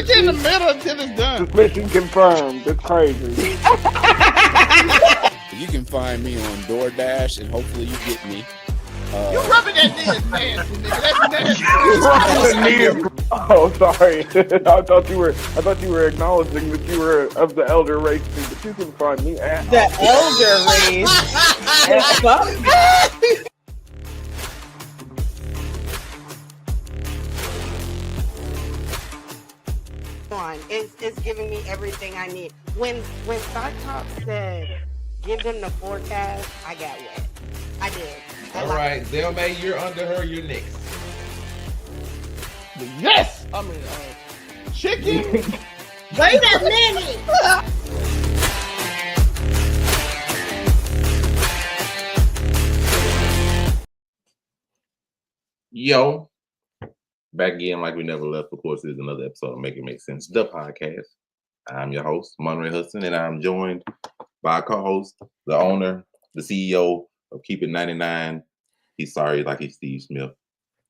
right there in the middle until it's done. Mission confirmed. That's crazy. You can find me on DoorDash, and hopefully you get me. You rubbing that knee is nasty, nigga. That's nasty. Oh, sorry. I thought you were acknowledging that you were of the elder race, but you can find me at The elder race. It's giving me everything I need. When Stock Talk said, give them the forecast, I got wet. I did. All right, Zelma, you're under her. You're next. Yes! I mean, chicken. Wait a minute. Yo, back again like we never left. Of course, there's another episode of Make It Make Sense, the podcast. I'm your host, Monterey Hudson, and I'm joined by a co-host, the owner, the CEO of Keep It 99. He's sorry, like he's Steve Smith.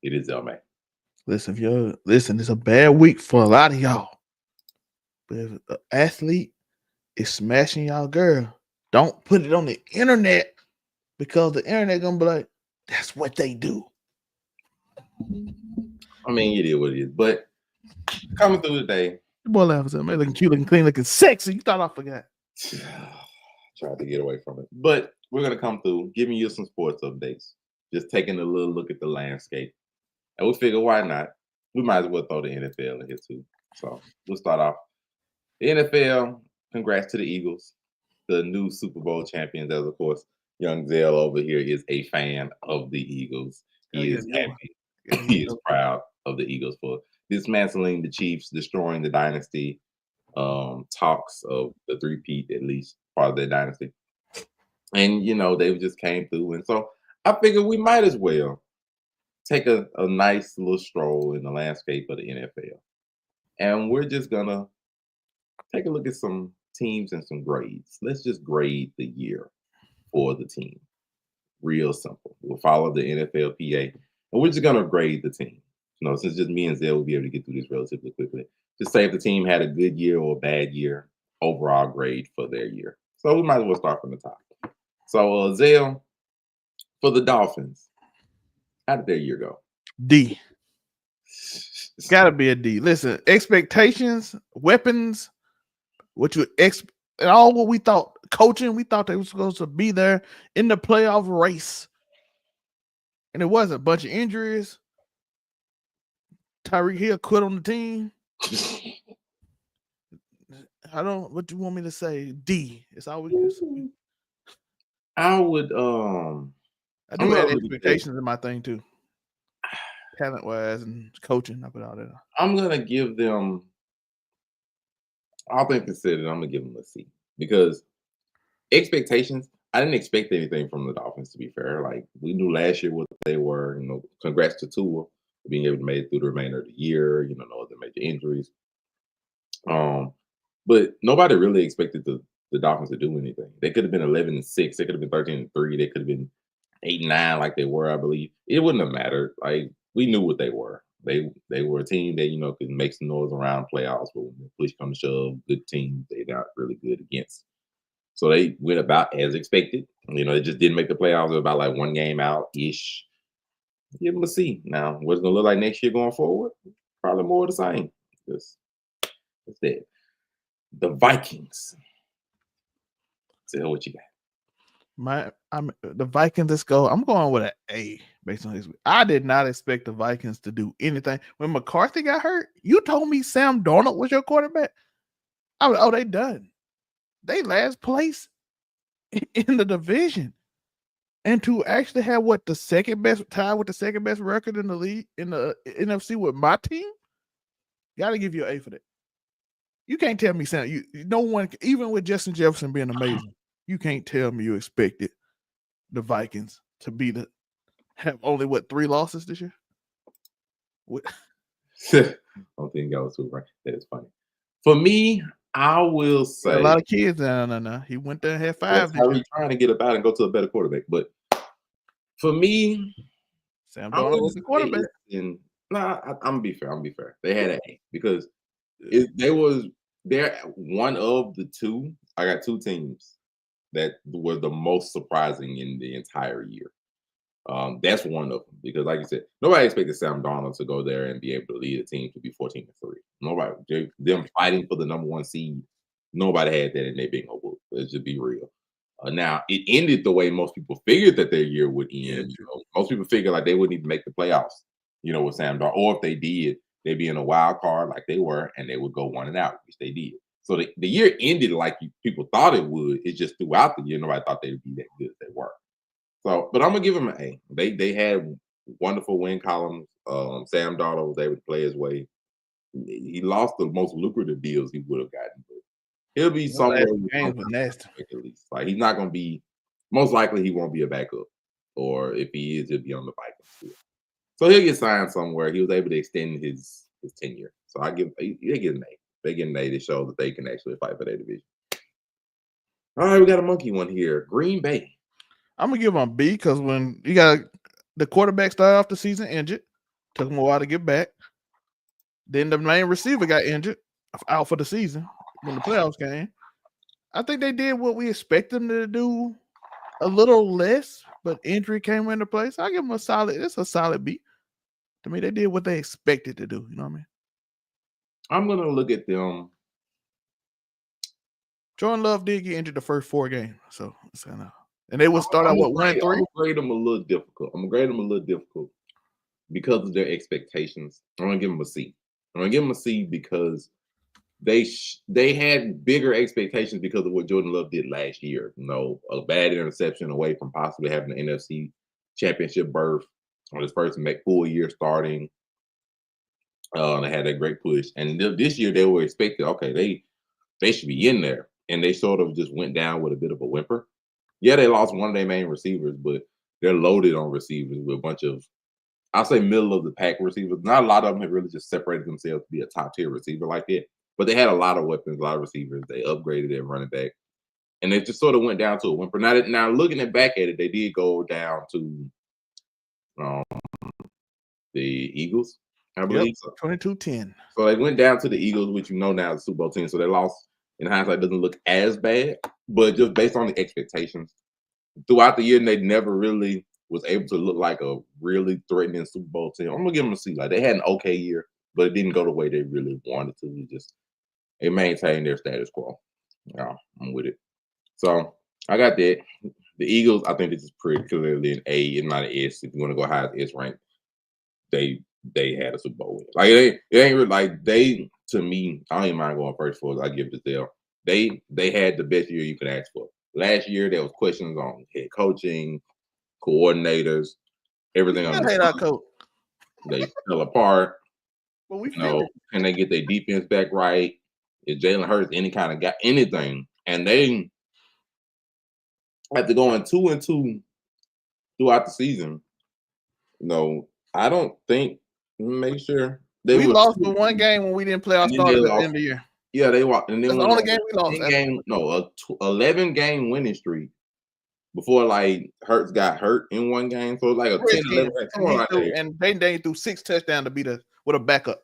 It is Zelma. Listen, it's a bad week for a lot of y'all. But if an athlete is smashing y'all girl, don't put it on the internet because the internet gonna be like, that's what they do. I mean, it is what it is. But coming through today, The boy laughs at me, looking cute, looking clean, looking sexy. You thought I forgot. tried to get away from it. But we're going to come through, giving you some sports updates, just taking a little look at the landscape. And we figure, why not? We might as well throw the NFL in here too. So we'll start off. The NFL, congrats to the Eagles, the new Super Bowl champions, as of course, young Zell over here is a fan of the Eagles. He is happy. He is proud of the Eagles for dismantling the Chiefs, destroying the dynasty, talks of the three-peat, at least part of their dynasty. And, you know, they just came through. And so I figured we might as well take a nice little stroll in the landscape of the NFL. And we're just going to take a look at some teams and some grades. Let's just grade the year for the team. Real simple. We'll follow the NFLPA, and we're just going to grade the team. You know, since just me and Zell will be able to get through this relatively quickly. Just say if the team had a good year or a bad year, overall grade for their year. So we might as well start from the top. So, Zell, for the Dolphins, how did their year go? D. It's got to be a D. Listen, expectations, weapons, and all what we thought, coaching, we thought they were supposed to be there in the playoff race. And it wasn't. A bunch of injuries. Tyreek Hill quit on the team. What do you want me to say? D. It's all we can say. I would I do have expectations in my thing too. Talent wise and coaching, I put all that. I'm gonna give them, all things considered, I'm gonna give them a C. Because expectations, I didn't expect anything from the Dolphins, to be fair. Like, we knew last year what they were, you know, congrats to Tua for being able to make it through the remainder of the year, you know, no other major injuries. But nobody really expected the Dolphins to do anything. They could have been 11-6, they could have been 13-3, they could have been 8-9 like they were, I believe. It wouldn't have mattered. Like, we knew what they were. They were a team that, you know, could make some noise around playoffs, but when the push comes to shove, good teams they're not really good against. So they went about as expected. You know, they just didn't make the playoffs. They're about like one game out-ish. Give them a C. Now, what's it going to look like next year going forward? Probably more of the same. That's it. The Vikings. So what you got? The Vikings, let's go. I'm going with an A based on this. I did not expect the Vikings to do anything. When McCarthy got hurt, you told me Sam Darnold was your quarterback. They done. They last place in the division. And to actually have the second best record in the league in the NFC with my team, gotta give you an A for that. You can't tell me, Sam. No one, even with Justin Jefferson being amazing, you can't tell me you expected the Vikings to have only 3 losses this year. I don't think I was too right. That is funny. For me, I will say a lot of kids. No. He went there and had 5. He's trying to get about and go to a better quarterback. But for me, Sam Darnold was the quarterback. I'm gonna be fair. They had an A because They're one of the two. I got two teams that were the most surprising in the entire year. That's one of them because, like you said, nobody expected Sam Darnold to go there and be able to lead a team to be 14-3. Nobody, them fighting for the number one seed. Nobody had that in their bingo book. Let's just be real. Now it ended the way most people figured that their year would end. Most people figured like they wouldn't even make the playoffs. With Sam Darnold, or if they did, they'd be in a wild card like they were, and they would go 1-out, which they did. So the year ended like people thought it would. It's just throughout the year, nobody thought they would be that good as they were. So, but I'm gonna give them an A. They had wonderful win columns. Sam Darnold was able to play his way. He lost the most lucrative deals he would have gotten, but he'll be somewhere games were nasty. at least. Like he's not gonna be. Most likely, he won't be a backup, or if he is, he'll be on the Vikings field. So he'll get signed somewhere. He was able to extend his tenure. So they get an A. They get an A to show that they can actually fight for their division. All right, we got a monkey one here. Green Bay. I'm gonna give them a B because when you got the quarterback started off the season injured, took him a while to get back. Then the main receiver got injured, out for the season when the playoffs came. I think they did what we expected them to do, a little less, but injury came into place. I give them a solid. It's a solid B. To me, they did what they expected to do. You know what I mean? I'm gonna look at them. Jordan Love did get injured the first 4 games, so it's kind of. And they would start out with 1-3. I'm gonna grade them a little difficult. Because of their expectations. I'm gonna give them a C. I'm gonna give them a C because they had bigger expectations because of what Jordan Love did last year. A bad interception away from possibly having an NFC championship berth on his first full year starting. They had a great push, and this year they were expected. Okay, they should be in there, and they sort of just went down with a bit of a whimper. Yeah, they lost one of their main receivers, but they're loaded on receivers with a bunch of, I'll say, middle of the pack receivers. Not a lot of them have really just separated themselves to be a top tier receiver like that, but they had a lot of weapons, a lot of receivers. They upgraded their running back, and they just sort of went down to a whimper. Now looking back at it, they did go down to the Eagles, I believe. Yep, 22-10. So they went down to the Eagles, which now is the Super Bowl team. So they lost. In hindsight, doesn't look as bad, but just based on the expectations throughout the year, and they never really was able to look like a really threatening Super Bowl team. I'm gonna give them a C. Like they had an okay year, but it didn't go the way they really wanted to. It maintained their status quo. Yeah, I'm with it. So I got that. The Eagles, I think this is pretty clearly an A. It's not an S. If you want to go high as S rank, they had a Super Bowl win. Like it ain't really like they. To me, I don't even mind going first for it. I give it to them. They had the best year you could ask for. Last year there was questions on head coaching, coordinators, everything. Our coach. They fell apart. But we can they get their defense back right? Is Jalen Hurts any kind of guy? Anything? And they after going 2-2 throughout the season. I don't think. Make sure. We lost the one game when we didn't play our starters at the end of the year. Yeah, they walked. And then the only game we lost. 11-game winning streak before Hurts got hurt in one game. So it was like a 10-11. And they threw 6 touchdowns to beat us with a backup.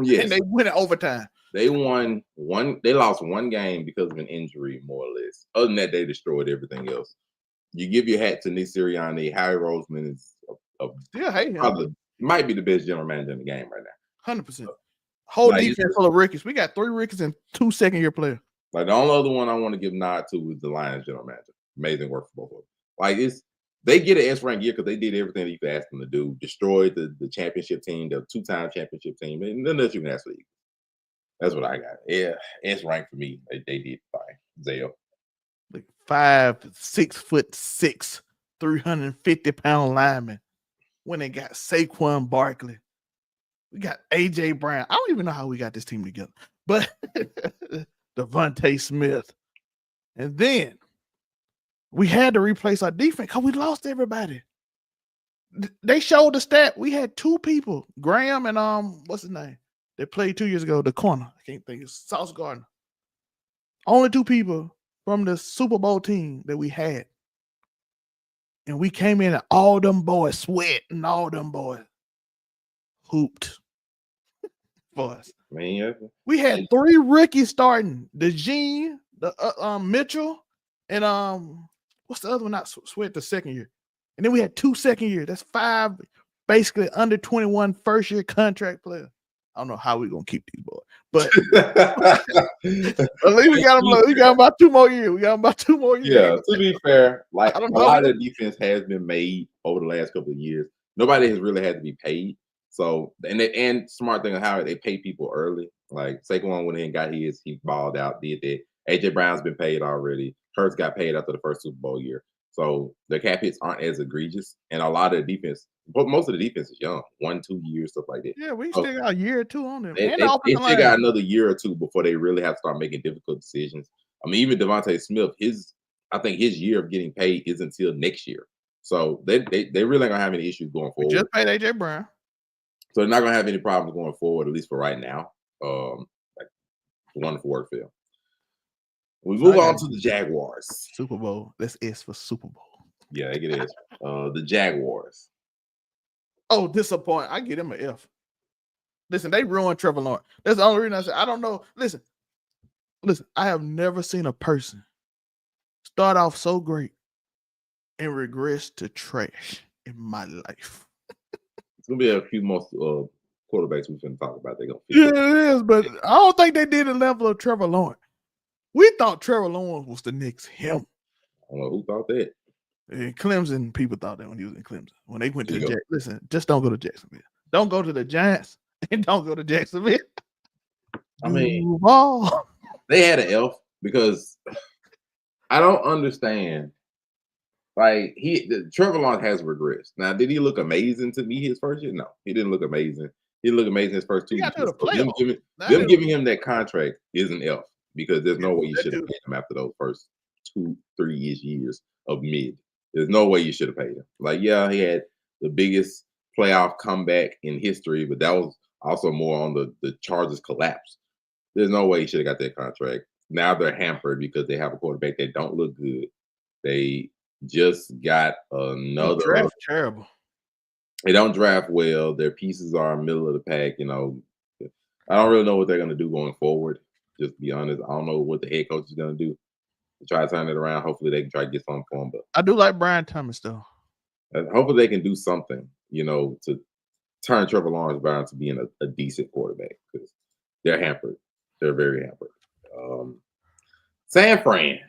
Yes. And they went in overtime. They won one. They lost one game because of an injury, more or less. Other than that, they destroyed everything else. You give your hat to Nick Sirianni. Harry Roseman is might be the best general manager in the game right now. 100%. Whole defense full of rookies. We got 3 rookies and 2 second-year players. Like the only other one I want to give nod to is the Lions general manager. Amazing work for both of them. Like they get an S-rank year because they did everything that you could ask them to do. Destroyed the championship team, the 2-time championship team, and nothing else you can ask for the Eagles. That's what I got. Yeah, S-rank for me. They did fine. Zale. Like 6'6", 350-pound lineman. When they got Saquon Barkley. We got A.J. Brown. I don't even know how we got this team together. But Devontae Smith. And then we had to replace our defense because we lost everybody. They showed the stat. We had 2 people, Graham and what's his name? They played 2 years ago, the corner. I can't think. It's Sauce Gardner. Only 2 people from the Super Bowl team that we had. And we came in and all them boys sweat and all them boys hooped for us. Man, yeah. We had 3 rookies starting: DeJean, the Mitchell, and what's the other one? Not Sweat, the second year, and then we had 2 second year. That's 5 basically under 21 first year contract players. I don't know how we're gonna keep these boys, but at least we got them. We got them about 2 more years. We got them about 2 more years. Yeah, to be fair, like I a don't know. lot of the defense has been made over the last couple of years. Nobody has really had to be paid. So and smart thing of how they pay people early. Like Saquon went in and got his, he balled out, did that. AJ Brown's been paid already. Hurts got paid after the first Super Bowl year. So the cap hits aren't as egregious. And a lot of the defense, but most of the defense is young, 1-2 years, stuff like that. Yeah, we still got a year or 2 on them. They And the still offensive line. got another year or 2 before they really have to start making difficult decisions. I mean, even Devontae Smith, I think his year of getting paid is until next year. So they really ain't gonna have any issues going We forward. just paid AJ Brown. So they're not gonna have any problems going forward, at least for right now. Like wonderful work, Phil. We move on to the Jaguars. Super Bowl. That's S for Super Bowl. Yeah, I get it. The Jaguars. Oh, disappointing. I give him an F. Listen, they ruined Trevor Lawrence. That's the only reason I said I don't know. Listen. I have never seen a person start off so great and regress to trash in my life. It's gonna be a few more quarterbacks we can talk about. They're gonna Yeah, it is, but I don't think they did the level of Trevor Lawrence. We thought Trevor Lawrence was the next him. I don't know who thought that. And Clemson, people thought that when he was in Clemson. When they went to Yeah. listen, just don't go to Jacksonville. Don't go to the Giants and don't go to Jacksonville. I mean, Duval. they had an F because I don't understand. Like Trevor Lawrence has regressed. Now, did he look amazing to me his first year? No, he didn't look amazing. He didn't look amazing his first 2 He years. got to the So them playoffs. them giving him that contract is an F because there's no way you that should have dude- paid him after those first 2-3 years of mid. There's no way you should have paid him. Like, yeah, he had the biggest playoff comeback in history, but that was also more on the Chargers collapse. There's no way he should have got that contract. Now they're hampered because they have a quarterback that don't look good. They just got another draft terrible. They don't draft well. Their pieces are middle of the pack. You know, I don't really know what they're going to do going forward. Just to be honest, I don't know what the head coach is going to do to try to turn it around. Hopefully, they can try to get something for him. But I do like Brian Thomas though. hopefully, they can do something. You know, to turn Trevor Lawrence around to being a decent quarterback because they're hampered. They're very hampered. San Fran.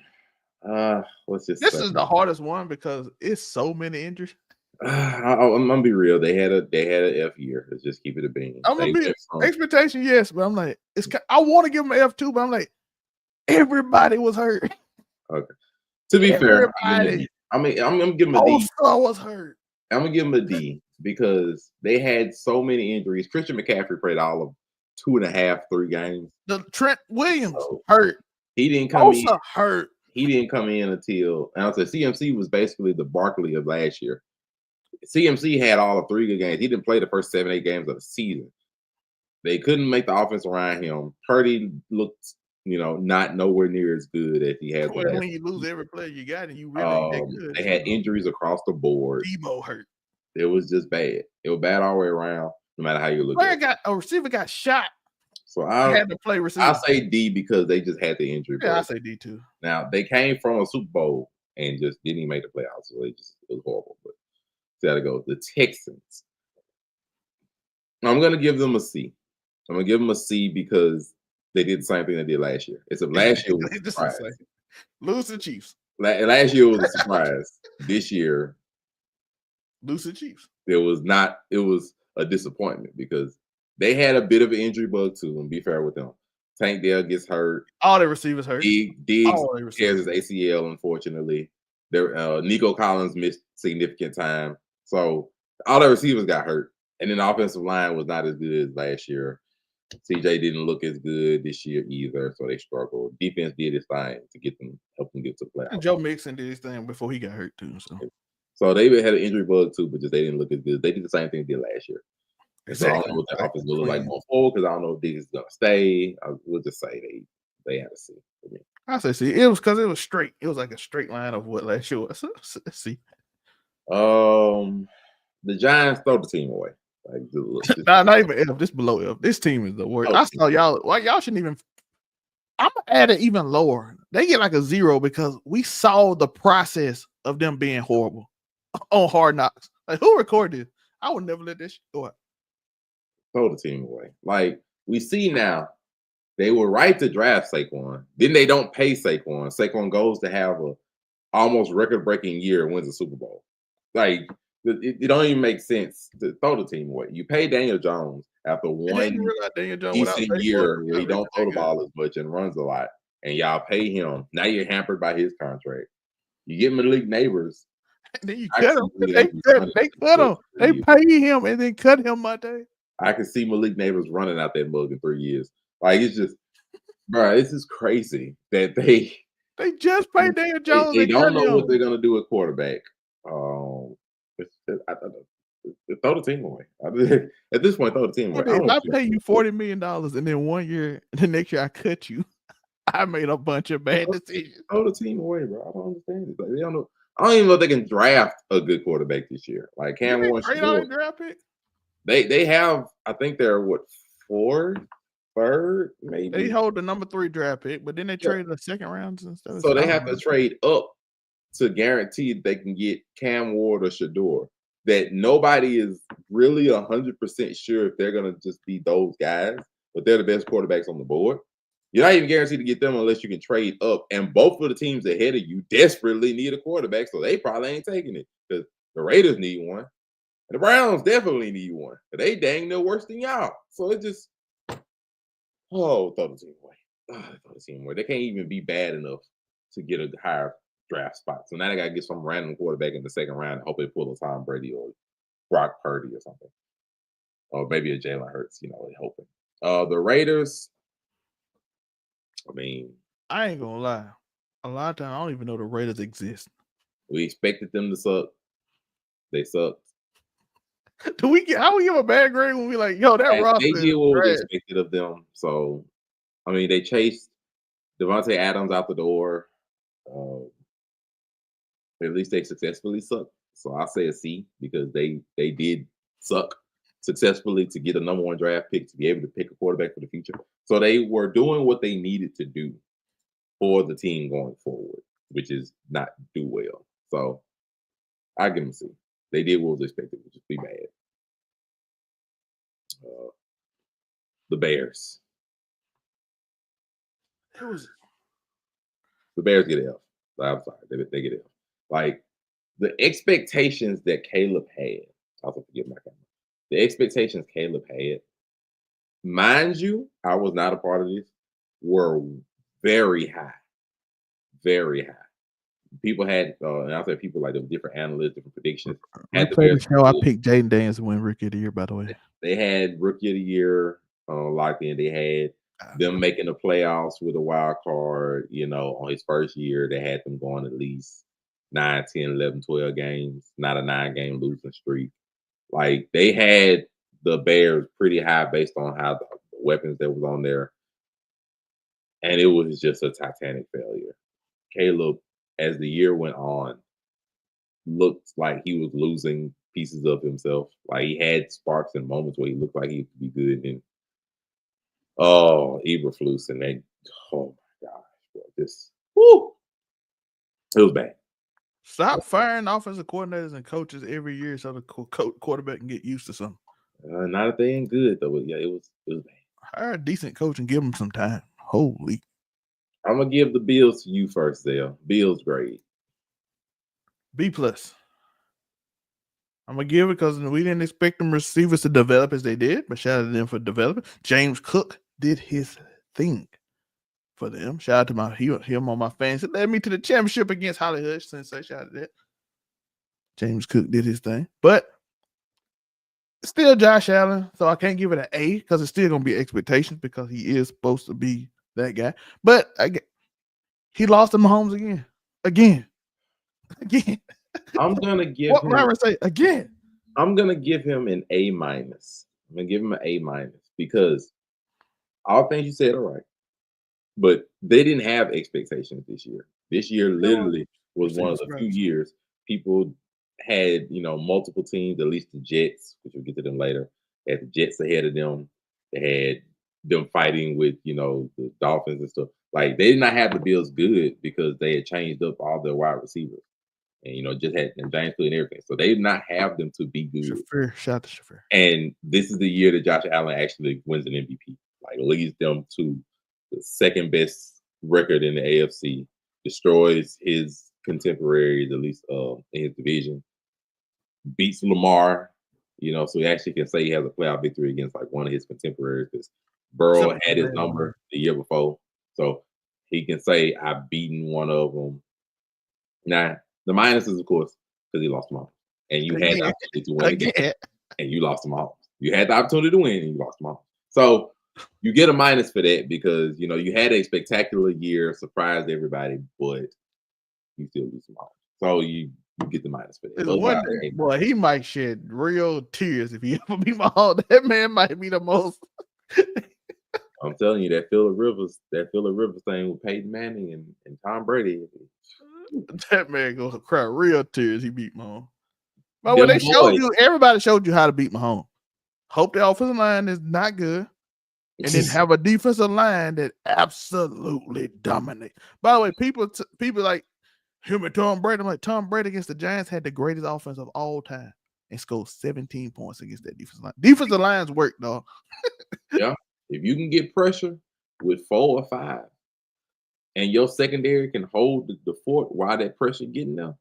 Let's just. This is the hardest one because it's so many injuries. I'm gonna be real. They had an F year. Let's just keep it a bean. I'm gonna be expectation, yes, but I'm like, I want to give them an F2, but I'm like, everybody was hurt. Okay. To be fair, Everybody. I'm gonna give them a D. All-Star was hurt. I'm gonna give them a D because they had so many injuries. Christian McCaffrey played all of 2.5, 3 games. The Trent Williams Oh. hurt. He didn't come in. Bosa hurt. He didn't come in until, and I'll say CMC was basically the Barkley of last year. CMC had all of 3 good games. He didn't play the first 7-8 games of the season. They couldn't make the offense around him. Purdy looked, not nowhere near as good as he had. When you lose every player you got and you really ain't that good. They had injuries across the board. Debo hurt. It was just bad. It was bad all the way around, no matter how you look at it. A receiver got shot. So He had to play receiver. I say D because they just had the injury. Yeah, I bug. say D too. Now they came from a Super Bowl and just didn't even make the playoffs, so it was horrible. But got to go. The Texans. I'm gonna give them a C. I'm gonna give them a C because they did the same thing they did last year. Except last year was a surprise. Lose the Chiefs. Last year was a surprise. This year, lose the Chiefs. It was not. It was a disappointment because they had a bit of an injury bug too. And be fair with them, Tank Dell gets hurt. All their receivers hurt. Diggs tears his ACL. Unfortunately, Nico Collins missed significant time. So all their receivers got hurt, and then the offensive line was not as good as last year. CJ didn't look as good this year either, so they struggled. Defense did its thing to help them get to the playoffs. And Joe Mixon did his thing before he got hurt too. So they had an injury bug too, but just they didn't look as good. They did the same thing they did last year. Exactly. So I don't know what the offense will look like going forward because I don't know if Diggs is gonna stay. We'll just say they had to see. I say see. It was because it was straight. It was like a straight line of what last year was. See. The Giants throw the team away. Like, look, Not even F. This below F. This team is the worst. Oh, I saw y'all. Why y'all shouldn't even? I'm gonna add it even lower. They get like a 0 because we saw the process of them being horrible on Hard Knocks. Like, who recorded this? I would never let this shit go out. throw the team away. Like, we see now, they were right to draft Saquon. Then they don't pay Saquon. Saquon goes to have a almost record-breaking year and wins a Super Bowl. Like, it don't even make sense to throw the team away. You pay Daniel Jones after And then one you realize Daniel Jones without decent Saquon, year where he y'all don't throw the really ball as much and runs a lot, and y'all pay him. Now you're hampered by his contract. You get Malik Neighbors. good. Then you I cut can him. see They Neighbors cut running him. They in 3 years. pay him and then cut him, Monte. I can see Malik Neighbors running out that mug in 3 years. Like, it's just, bro, this is crazy that they just paid Daniel Jones. they and don't cut know him. what they're gonna do at quarterback. Throw the team away. At this point, throw the team away. If I pay you $40 million and then 1 year, the next year I cut you, I made a bunch of bad decisions. Throw the team away, bro. I don't understand it. Like, they don't know. I don't even know if they can draft a good quarterback this year. Like Cam Didn't they Ward, trade all their draft pick? they have. I think they're what, fourth, third, maybe. They hold the number 3 draft pick, but then they Yeah. traded the second rounds instead. So they have to trade up to guarantee they can get Cam Ward or Shador. That nobody is really 100% sure if they're gonna just be those guys, but they're the best quarterbacks on the board. You're not even guaranteed to get them unless you can trade up. And both of the teams ahead of you desperately need a quarterback, so they probably ain't taking it because the Raiders need one, and the Browns definitely need one. But they dang near worse than y'all. So it just, throw the team away. Throw the team away. They can't even be bad enough to get a higher draft spot. So now they got to get some random quarterback in the second round and hope they pull a Tom Brady or Brock Purdy or something. Or maybe a Jalen Hurts, they're hoping. The Raiders, I mean, I ain't gonna lie. A lot of times I don't even know the Raiders exist. we expected them to suck. They sucked. How we give a bad grade when we like, yo, that roster They did what was is trash? expected of them. So, I mean, they chased Devontae Adams out the door. At least they successfully sucked. So I'll say a C because they did suck successfully to get a number 1 draft pick to be able to pick a quarterback for the future. So they were doing what they needed to do for the team going forward, which is not do well. So I give them a C. They did what was expected, which is be bad. The Bears. The Bears get F. I'm sorry, they get F. Like, the expectations that Caleb had, I also forget my camera. The expectations Caleb had, mind you, I was not a part of this, were very high. Very high. People had, and I said people like the different analysts, different predictions. I picked Jaden Daniels to win Rookie of the Year, by the way. They had Rookie of the Year locked in. They had them making the playoffs with a wild card, on his first year. They had them going at least 9, 10, 11, 12 games, not a 9-game losing streak. Like, they had the Bears pretty high based on how the weapons that was on there. And it was just a titanic failure. Caleb, as the year went on, looked like he was losing pieces of himself. Like, he had sparks and moments where he looked like he could be good. And Eberflus and they, oh my gosh, bro, it was bad. Stop firing offensive coordinators and coaches every year so the quarterback can get used to something. Not if they ain't good though. But yeah, it was bad. Hire a decent coach and give them some time. Holy. I'm gonna give the Bills to you first, Dale. Bills grade. B+. I'm gonna give it because we didn't expect them receivers to develop as they did, but shout out to them for developing. James Cook did his thing for them. Shout out to him on my fans. It led me to the championship against Holly Hush. Sensei, shout out to that. James Cook did his thing, but still Josh Allen. So I can't give it an A because it's still gonna be expectations because he is supposed to be that guy. But he lost to Mahomes again. I'm gonna give what Myron say again. I'm gonna give him an A-. I'm gonna give him an A- because all things you said are right, but they didn't have expectations this year. This year literally was one of the few years people had multiple teams, at least the Jets, which we'll get to them later. They had the Jets ahead of them. They had them fighting with the Dolphins and stuff. Like they did not have the Bills good because they had changed up all their wide receivers and just had James Cook and everything. So they did not have them to be good. Shafir, shout out to Shafir. And this is the year that Josh Allen actually wins an MVP. Like leads them to the second best record in the AFC, destroys his contemporaries, at least in his division, beats Lamar, so he actually can say he has a playoff victory against like one of his contemporaries because Burrow had his number the year before. So he can say I've beaten one of them. Now, the minus is, of course, because he lost them all. And you had the opportunity to win again, and you lost them all. You had the opportunity to win, and you lost them all. So you get a minus for that because, you had a spectacular year, surprised everybody, but you still lose them all. So you get the minus for that. Boy, he might shed real tears if he ever beat Mahomes. That man might be the most. I'm telling you, that Phillip Rivers thing with Peyton Manning and Tom Brady. That man gonna cry real tears. He beat Mahomes. But when everybody showed you how to beat Mahomes. Hope the offensive line is not good, and then have a defensive line that absolutely dominates. By the way, people like him and Tom Brady. I'm like, Tom Brady against the Giants had the greatest offense of all time and scored 17 points against that defensive line. Defensive lines work, dog. Yeah. If you can get pressure with 4 or 5 and your secondary can hold the fort while that pressure getting there,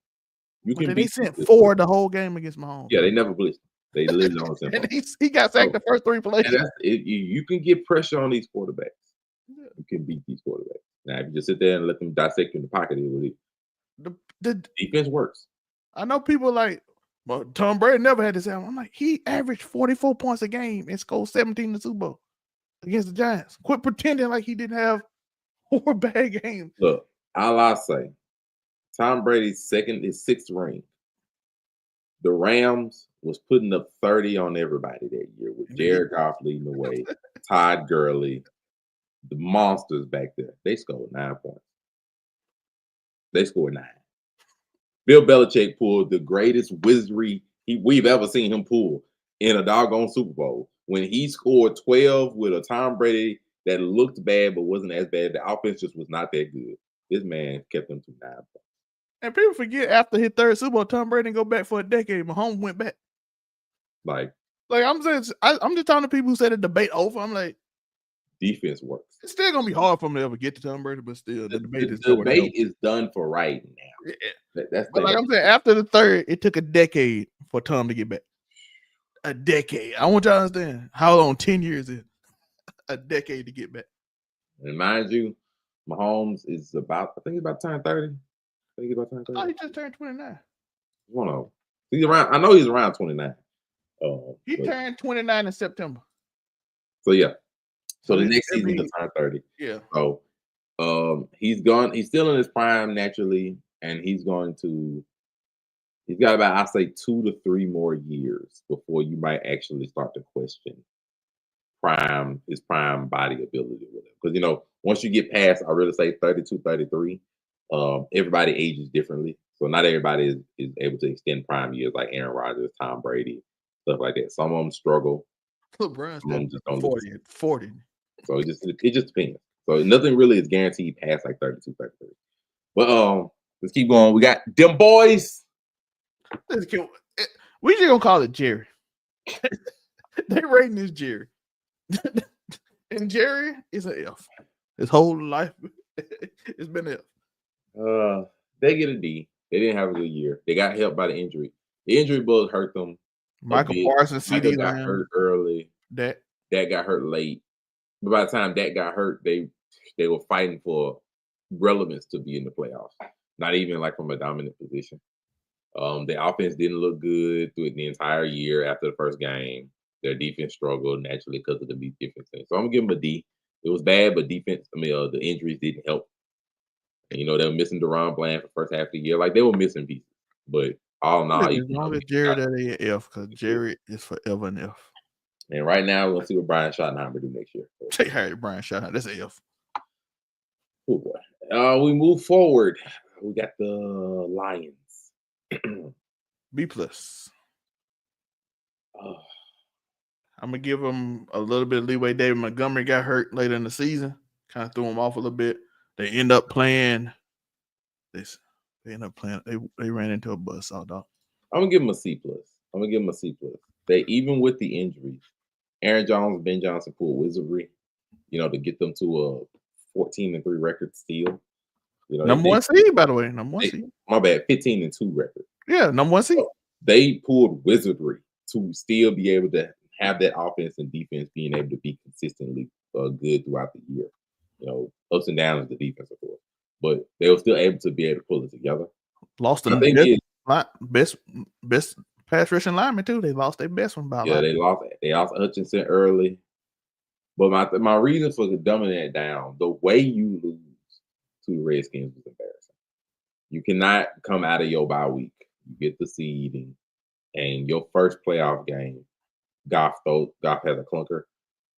you can They sent 4 the whole game against Mahomes. Yeah, they never blitzed. They lived on him. And he got sacked the first 3 plays. You can get pressure on these quarterbacks. Yeah. You can beat these quarterbacks. Now, if you just sit there and let them dissect you in the pocket, the defense works. I know people like, well, Tom Brady never had this happen. I'm like, he averaged 44 points a game and scored 17 in the Super Bowl against the Giants. Quit pretending like he didn't have 4 bad games. Look, all I say, Tom Brady's 6th ring. The Rams was putting up 30 on everybody that year with Jared Goff leading the way, Todd Gurley, the monsters back there. They scored 9 points. They scored 9. Bill Belichick pulled the greatest wizardry we've ever seen him pull in a doggone Super Bowl when he scored 12 with a Tom Brady that looked bad but wasn't as bad. The offense just was not that good. This man kept them to 9 points. And people forget after his 3rd Super Bowl, Tom Brady didn't go back for a decade. Mahomes went back. Like I'm saying, I'm just talking to people who said the debate over. I'm like, defense works. It's still gonna be hard for him to ever get to Tom Brady, but still, the debate is done for right now. Yeah. But like I'm saying, after the 3rd, it took a decade for Tom to get back. A decade. I want y'all to understand how long 10 years is. A decade to get back. And mind you, Mahomes is about, I think he's about to turn 30. I think he's about to turn 30. Oh, he just turned 29. One of them. He's around. I know he's around 29. He turned 29 in September. So yeah. So the next season he'll turn 30. Yeah. So he's gone. He's still in his prime naturally, and he's got about, I say, 2 to 3 more years before you might actually start to question his prime body ability with him. Because once you get past, I really say 32, 33, everybody ages differently. So not everybody is able to extend prime years like Aaron Rodgers, Tom Brady, stuff like that. Some of them struggle. LeBron's just 40. So it just depends. So nothing really is guaranteed past like 32, 33. But let's keep going. We got them boys. We just gonna call it Jerry. They rating this Jerry. And Jerry is an F. His whole life, it's been an F. They get a D. They didn't have a good year. They got helped by the injury. The injury bug hurt them. Michael Parsons, CD got hurt early. That got hurt late. But by the time that got hurt, they were fighting for relevance to be in the playoffs. Not even like from a dominant position. The offense didn't look good through the entire year after the first game. Their defense struggled naturally because of the defense thing. So I'm gonna give them a D. It was bad, but the injuries didn't help. And they were missing Deron Bland for the first half of the year. Like they were missing pieces. But all in all, as long as Jerry that ain't F, because Jerry is forever an F. And right now, we're gonna see what Brian Schottenheimer do next year. Take her, Brian Schottenheimer. That's an F. Oh boy. We move forward. We got the Lions. B plus. Oh, I'm gonna give them a little bit of leeway. David Montgomery got hurt later in the season, kind of threw him off a little bit. They end up playing this. They end up playing. They ran into a buzzsaw, dog. I'm gonna give him a C plus. I'm gonna give him a C plus. They even with the injuries, Aaron Jones, Ben Johnson pulled wizardry, to get them to a 14-3 record still. Number one seed, by the way. Number one seed. My bad, 15-2 record. Yeah, number one seed. So they pulled wizardry to still be able to have that offense and defense being able to be consistently good throughout the year. Ups and downs the defense, of course, but they were still able to be able to pull it together. Lost the best pass rushing lineman too. They lost their best one by they lost Hutchinson early. But my reason for dumbing that down, the way you lose to the Redskins was embarrassing. You cannot come out of your bye week. You get the seeding, and your first playoff game, Goff has a clunker.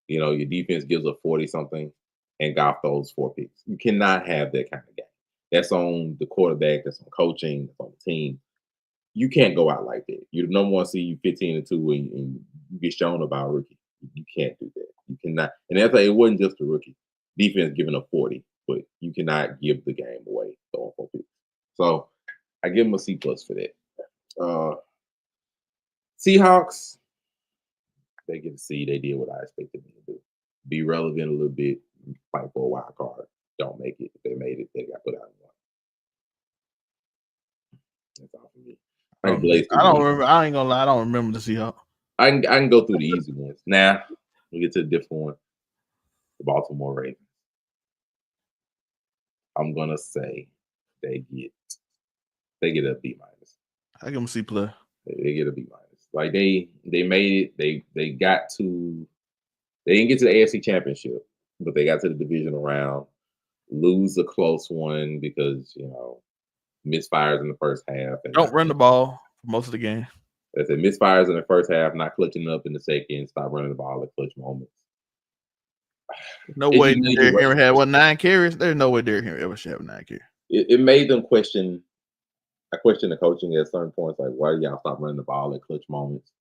Your defense gives up 40-something, and Goff throws 4 picks. You cannot have that kind of game. That's on the quarterback. That's on coaching. That's on the team. You can't go out like that. You're the number one seed, 15-2, and you get shown about a rookie. You can't do that. You cannot. And that's it wasn't just a rookie. Defense giving up 40, but you cannot give the game away throwing 4 picks. So I give them a C plus for that. Seahawks, they get a C. They did what I expected them to do. Be relevant a little bit, fight for a wild card. Don't make it. If they made it, they got put out in one. That's all for me. I don't remember. I ain't gonna lie. I don't remember the Seahawks. I can go through the easy ones. Now we get to the different one. The Baltimore Ravens. I'm gonna say they get a B minus. I give them C plus. They get a B minus. Like they made it. They got to. They didn't get to the AFC Championship, but they got to the divisional round. Lose a close one because misfires in the first half. And don't run the ball for most of the game. They said misfires in the first half, not clutching up in the second. Stop running the ball at clutch moments. No way Derrick Henry had 9 carries. There's no way Derrick Henry ever should have 9 carries. It made them question. I question the coaching at certain points, like why do y'all stop running the ball at clutch moments?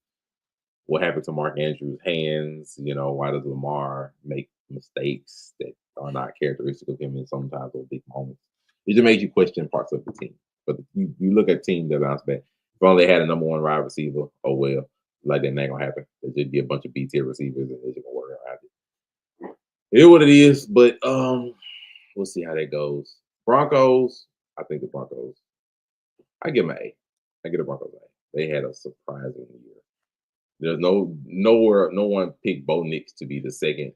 What happened to Mark Andrews' hands? Why does Lamar make mistakes that are not characteristic of him in sometimes those big moments? It just makes you question parts of the team. But you look at teams that bounce back. If only they had a number one wide receiver, oh well, like that ain't gonna happen. There's just be a bunch of B-tier receivers and they're just gonna work around it. It is what it is, but we'll see how that goes. Broncos, I think the Broncos. I give them an A. I give the Broncos an A. They had a surprising year. There's no one picked Bo Nix to be the second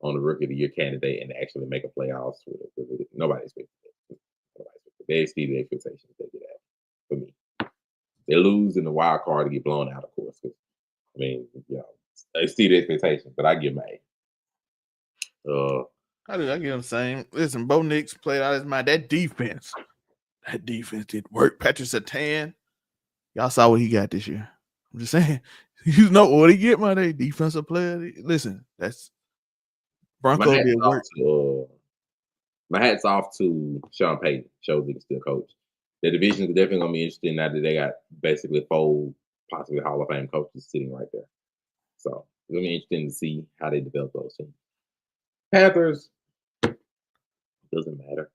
on the Rookie of the Year candidate and actually make a playoffs with it. Nobody expected that. They exceeded expectations. They did that for me. They lose in the wild card to get blown out, of course. They exceeded expectations, but I give them an A. I give them the same. Listen, Bo Nix played out his mind. That defense did work. Patrick Surtain, y'all saw what he got this year. I'm just saying, you know what he get, my defensive player. Listen, that's Bronco did work. My hat's off to Sean Payton. Shows he can still coach. The division is definitely gonna be interesting now that they got basically 4 possibly Hall of Fame coaches sitting right there. So it's gonna be interesting to see how they develop those teams. Panthers doesn't matter.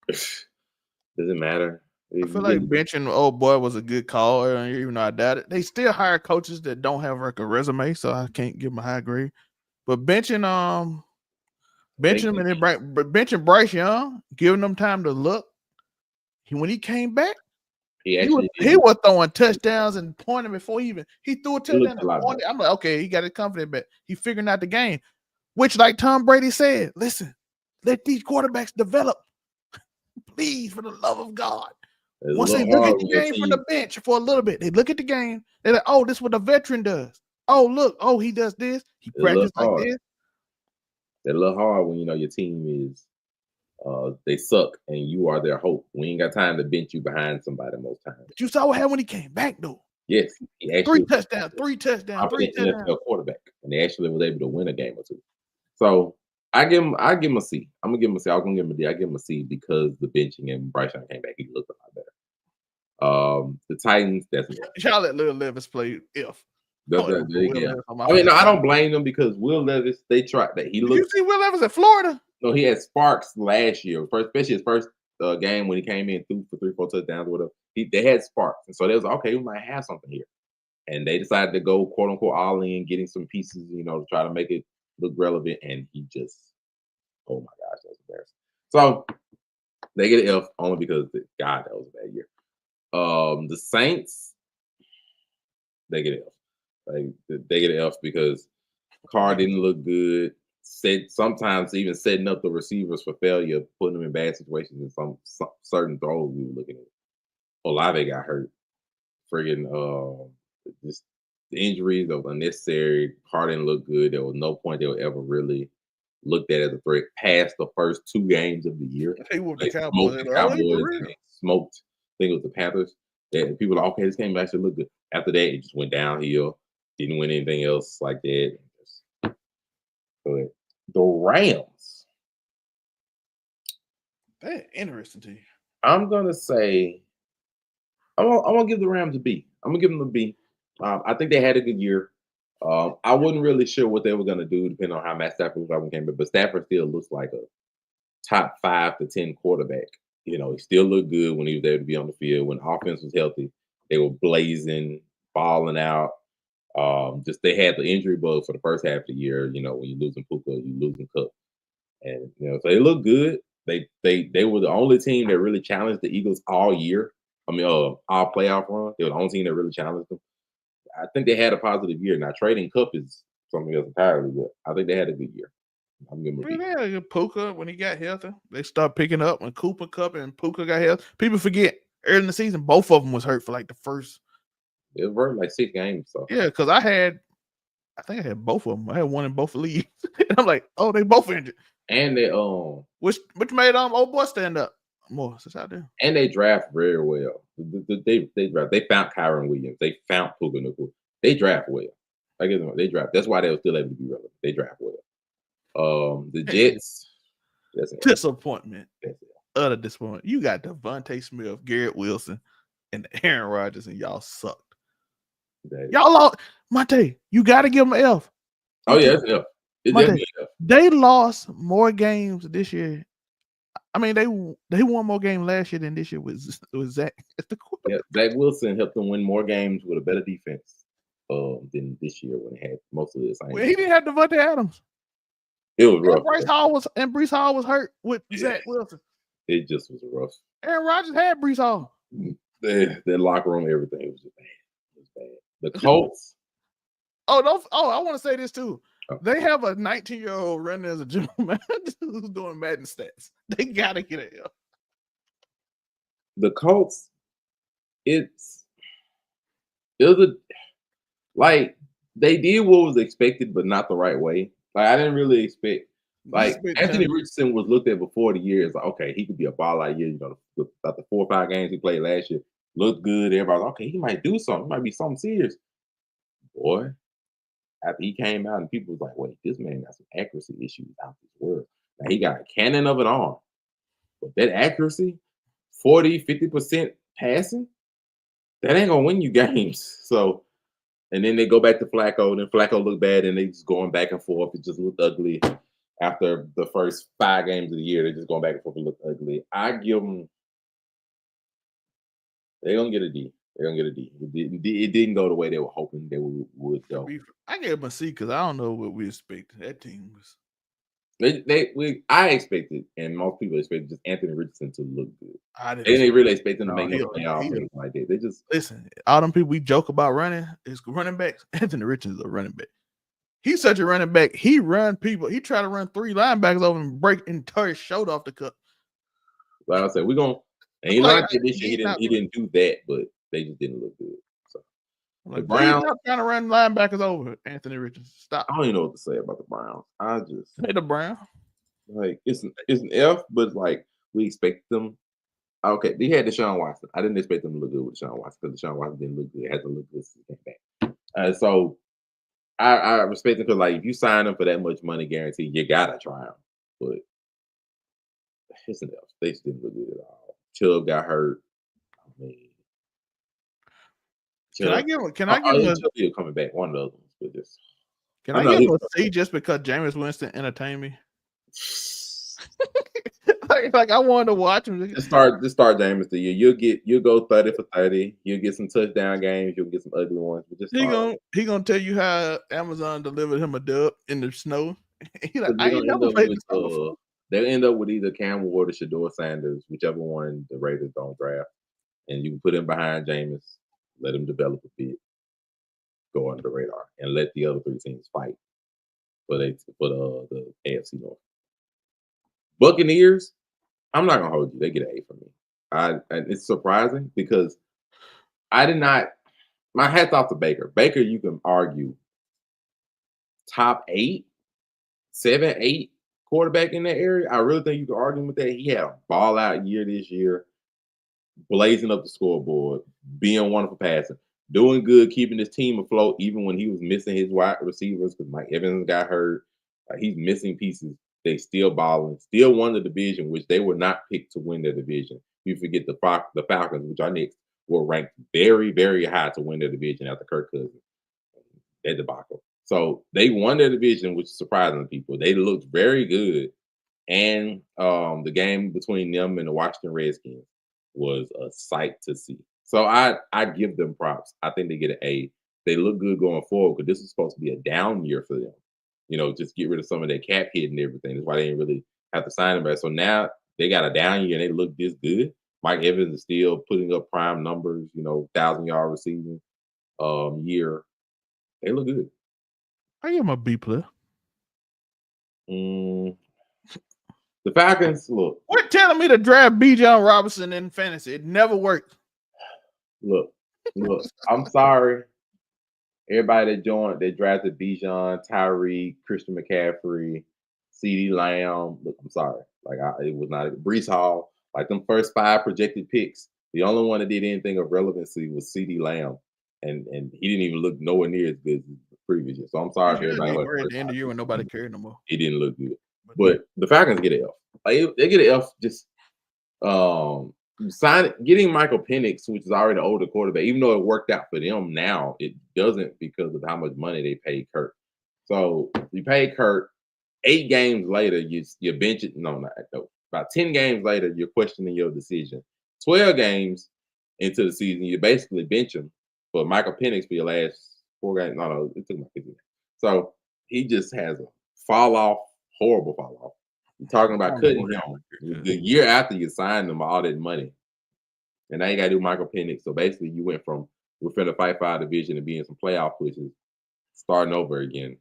Doesn't matter. I feel like benching old boy was a good call, even though I doubt it. They still hire coaches that don't have like a resume, so I can't give them a high grade. But benching and then benching Bryce Young, giving them time to look. When he came back, he was throwing touchdowns and pointing before he threw a touchdown. I'm like, okay, he got his confidence back. He figuring out the game, which, like Tom Brady said, listen, let these quarterbacks develop, please, for the love of God. Once they look at the game from the bench for a little bit, they look at the game. They're like, oh, this is what a veteran does. Oh, look, he does this. He practices like this. It's a little hard when your team is they suck and you are their hope. We ain't got time to bench you behind somebody most times. But you saw what happened when he came back, though. Yes, he actually 3 touchdowns. NFL quarterback, and they actually was able to win a game or two. So I give him a C. I'm gonna give him a C. I was gonna give him a D. I give him a C because the benching and Bryce Young came back. He looked a lot better. The Titans, that's an F. Y'all let Lil Levis play F. Yeah. I mean, no, I don't blame them because Will Levis, they tried that. He Did looked. you see Will Levis in Florida? No, he had sparks last year, especially his first game when he came in, threw for 3-4 touchdowns or whatever. They had sparks, and so they was like, okay, we might have something here. And they decided to go quote unquote all in, getting some pieces, to try to make it look relevant. And he just, oh my gosh, that was embarrassing. So they get an F only because God, that was a bad year. The Saints, they get an F. They get an F because Carr didn't look good. Sometimes even setting up the receivers for failure, putting them in bad situations in some certain throws we were looking at. Olave got hurt. Friggin' just the injuries that was unnecessary. Carr didn't look good. There was no point they were ever really looked at as a threat past the first 2 games of the year. They whooped They the Cowboys. smoked the Cowboys and they smoked, I think it was the Panthers. And people were like, okay, this game actually looked good. After that, it just went downhill. Didn't win anything else like that. But the Rams. That's interesting to you. I'm gonna say, I'm gonna give the Rams a B. I'm gonna give them a B. I think they had a good year. I wasn't really sure what they were gonna do, depending on how Matt Stafford was came in. But Stafford still looks like a top 5 to 10 quarterback. He still looked good when he was able to be on the field. When offense was healthy, they were blazing, balling out. Just they had the injury bug for the first half of the year. When you're losing Puka, you're losing Cook, and so they look good. They were the only team that really challenged the Eagles all year. I mean, all playoff run. They were the only team that really challenged them. I think they had a positive year. Now trading Cup is something else entirely, but I think they had a good year. I'm gonna be. Yeah, Puka when he got healthy, they start picking up when Cooper Cup and Puka got healthy. People forget early in the season, both of them was hurt for like the first. It worked like 6 games. So yeah, because I think I had both of them. I had one in both leagues. And I'm like, oh, they both injured. And they which made old boy stand up more since I did. And they draft very well. They found Kyron Williams. They found Puka Nacua. They draft well. I give them they draft. That's why they were still able to be relevant. They draft well. The Jets. That's Disappointment. Utter disappointment. You got Devontae Smith, Garrett Wilson, and Aaron Rodgers, and y'all sucked. Y'all lost. Monte, you got to give them an F. Oh yeah, it's an F. Monte, they lost more games this year. I mean, they won more games last year than this year with Zach. Yeah, Zach Wilson helped them win more games with a better defense than this year when they had most of the same. Well, he didn't have Devontae Adams. It was rough. Breece Hall was hurt with Zach Wilson. It just was rough. Aaron Rodgers had Breece Hall. Their locker room, everything was just bad. It was bad. The Colts. I want to say this too. Oh. They have a 19-year-old running as a general manager who's doing Madden stats. They gotta get it. The Colts, it was they did what was expected, but not the right way. Like I didn't really expect. Like Anthony Richardson was looked at before the year. It's like, okay, he could be a ball out year. About the 4 or 5 games he played last year, looked good. Everybody's like, okay, he might do something. It might be something serious. Boy, after he came out and people was like, wait, this man got some accuracy issues out this world. Now he got a cannon of an arm. But that accuracy, 40, 50% passing, that ain't gonna win you games. So, and then they go back to Flacco, and then Flacco looked bad, and they just going back and forth. It just looked ugly. After the first 5 games of the year, they're just going back and forth and look ugly. I give them, they're gonna get a D. They're gonna get a D. It didn't go the way they were hoping they would go. I gave them a C because I don't know what we expected. That team was. I expected, and most people expected, just Anthony Richardson to look good. They didn't really expect him to make no playoffs or anything like that. They just listen. All them people we joke about running is running backs. Anthony Richardson is a running back. He's such a running back. He run people. He tried to run 3 linebackers over and break entire shoulder off the cup. Like I said, we're gonna. And he like this year. He didn't do that, but they just didn't look good. So the Browns trying to run linebackers over Anthony Richardson. Stop. I don't even know what to say about the Browns. I just say the Browns. Like it's an F, but like we expect them. Okay, they had Deshaun Watson. I didn't expect them to look good with Deshaun Watson because Deshaun Watson didn't look good. It had to look good since he came back. So I respect them because like if you sign them for that much money guaranteed, you gotta try them. But it's an F. They just didn't look good at all. Chubb got hurt. I mean, Can I Chubb. give him? Can I give Oh, him? Chubb is coming back. One of the other ones, but just Can I I know give him he's- a C just because Jameis Winston entertained me? like I wanted to watch him. Just start James the year. You'll go 30 for 30. You'll get some touchdown games. You'll get some ugly ones. But just He gonna tell you how Amazon delivered him a dub in the snow. He like, I they'll ain't end never up played with the snow before. they'll end up with either Cam Ward or Shador Sanders, whichever one the Raiders don't draft. And you can put him behind Jameis, let him develop a bit, go under the radar, and let the other three teams fight for the AFC North. Buccaneers, I'm not gonna hold you. They get an A from me. And it's surprising because I did not. My hat's off to Baker. Baker, you can argue top 8, 7, 8 quarterback in that area. I really think you can argue with that. He had a ball out year this year, blazing up the scoreboard, being wonderful passing, doing good, keeping his team afloat, even when he was missing his wide receivers because Mike Evans got hurt. He's missing pieces. They still balling, still won the division, which they were not picked to win their division. You forget the Falcons, which are next, were ranked very, very high to win their division after Kirk Cousins. That debacle. So they won their division, which is surprising to people. They looked very good. And the game between them and the Washington Redskins was a sight to see. So I give them props. I think they get an A. They look good going forward because this is supposed to be a down year for them. Just get rid of some of their cap hit and everything. That's why they didn't really have to sign him back. So now they got a down year and they look this good. Mike Evans is still putting up prime numbers, 1,000-yard receiving year. They look good. I give him a B plus. The Falcons, look. Quit telling me to draft Bijan Robinson in fantasy. It never worked. Look. I'm sorry. Everybody that drafted Bijan, Tyreek, Christian McCaffrey, CeeDee Lamb. Look, I'm sorry. It was not Breece Hall. Like them first 5 projected picks, the only one that did anything of relevancy was CeeDee Lamb, and he didn't even look nowhere near as good as the previous year. So I'm sorry for everybody. At the end of the year when nobody cared no more. He didn't look good, but the Falcons get an F. They get an F just getting Michael Penix, which is already an older quarterback, even though it worked out for them now, it doesn't because of how much money they paid Kurt. So you pay Kurt 8 games later, you bench it. No, about 10 games later, you're questioning your decision. 12 games into the season, you basically bench him for Michael Penix for your last 4 games. No, it took my 15 games. So he just has a horrible fall off. You're talking about cutting him the year after you signed him all that money. And now you got to do Michael Penix. So basically, you went from we're finna fight for our division and be in some playoff pushes, starting over again.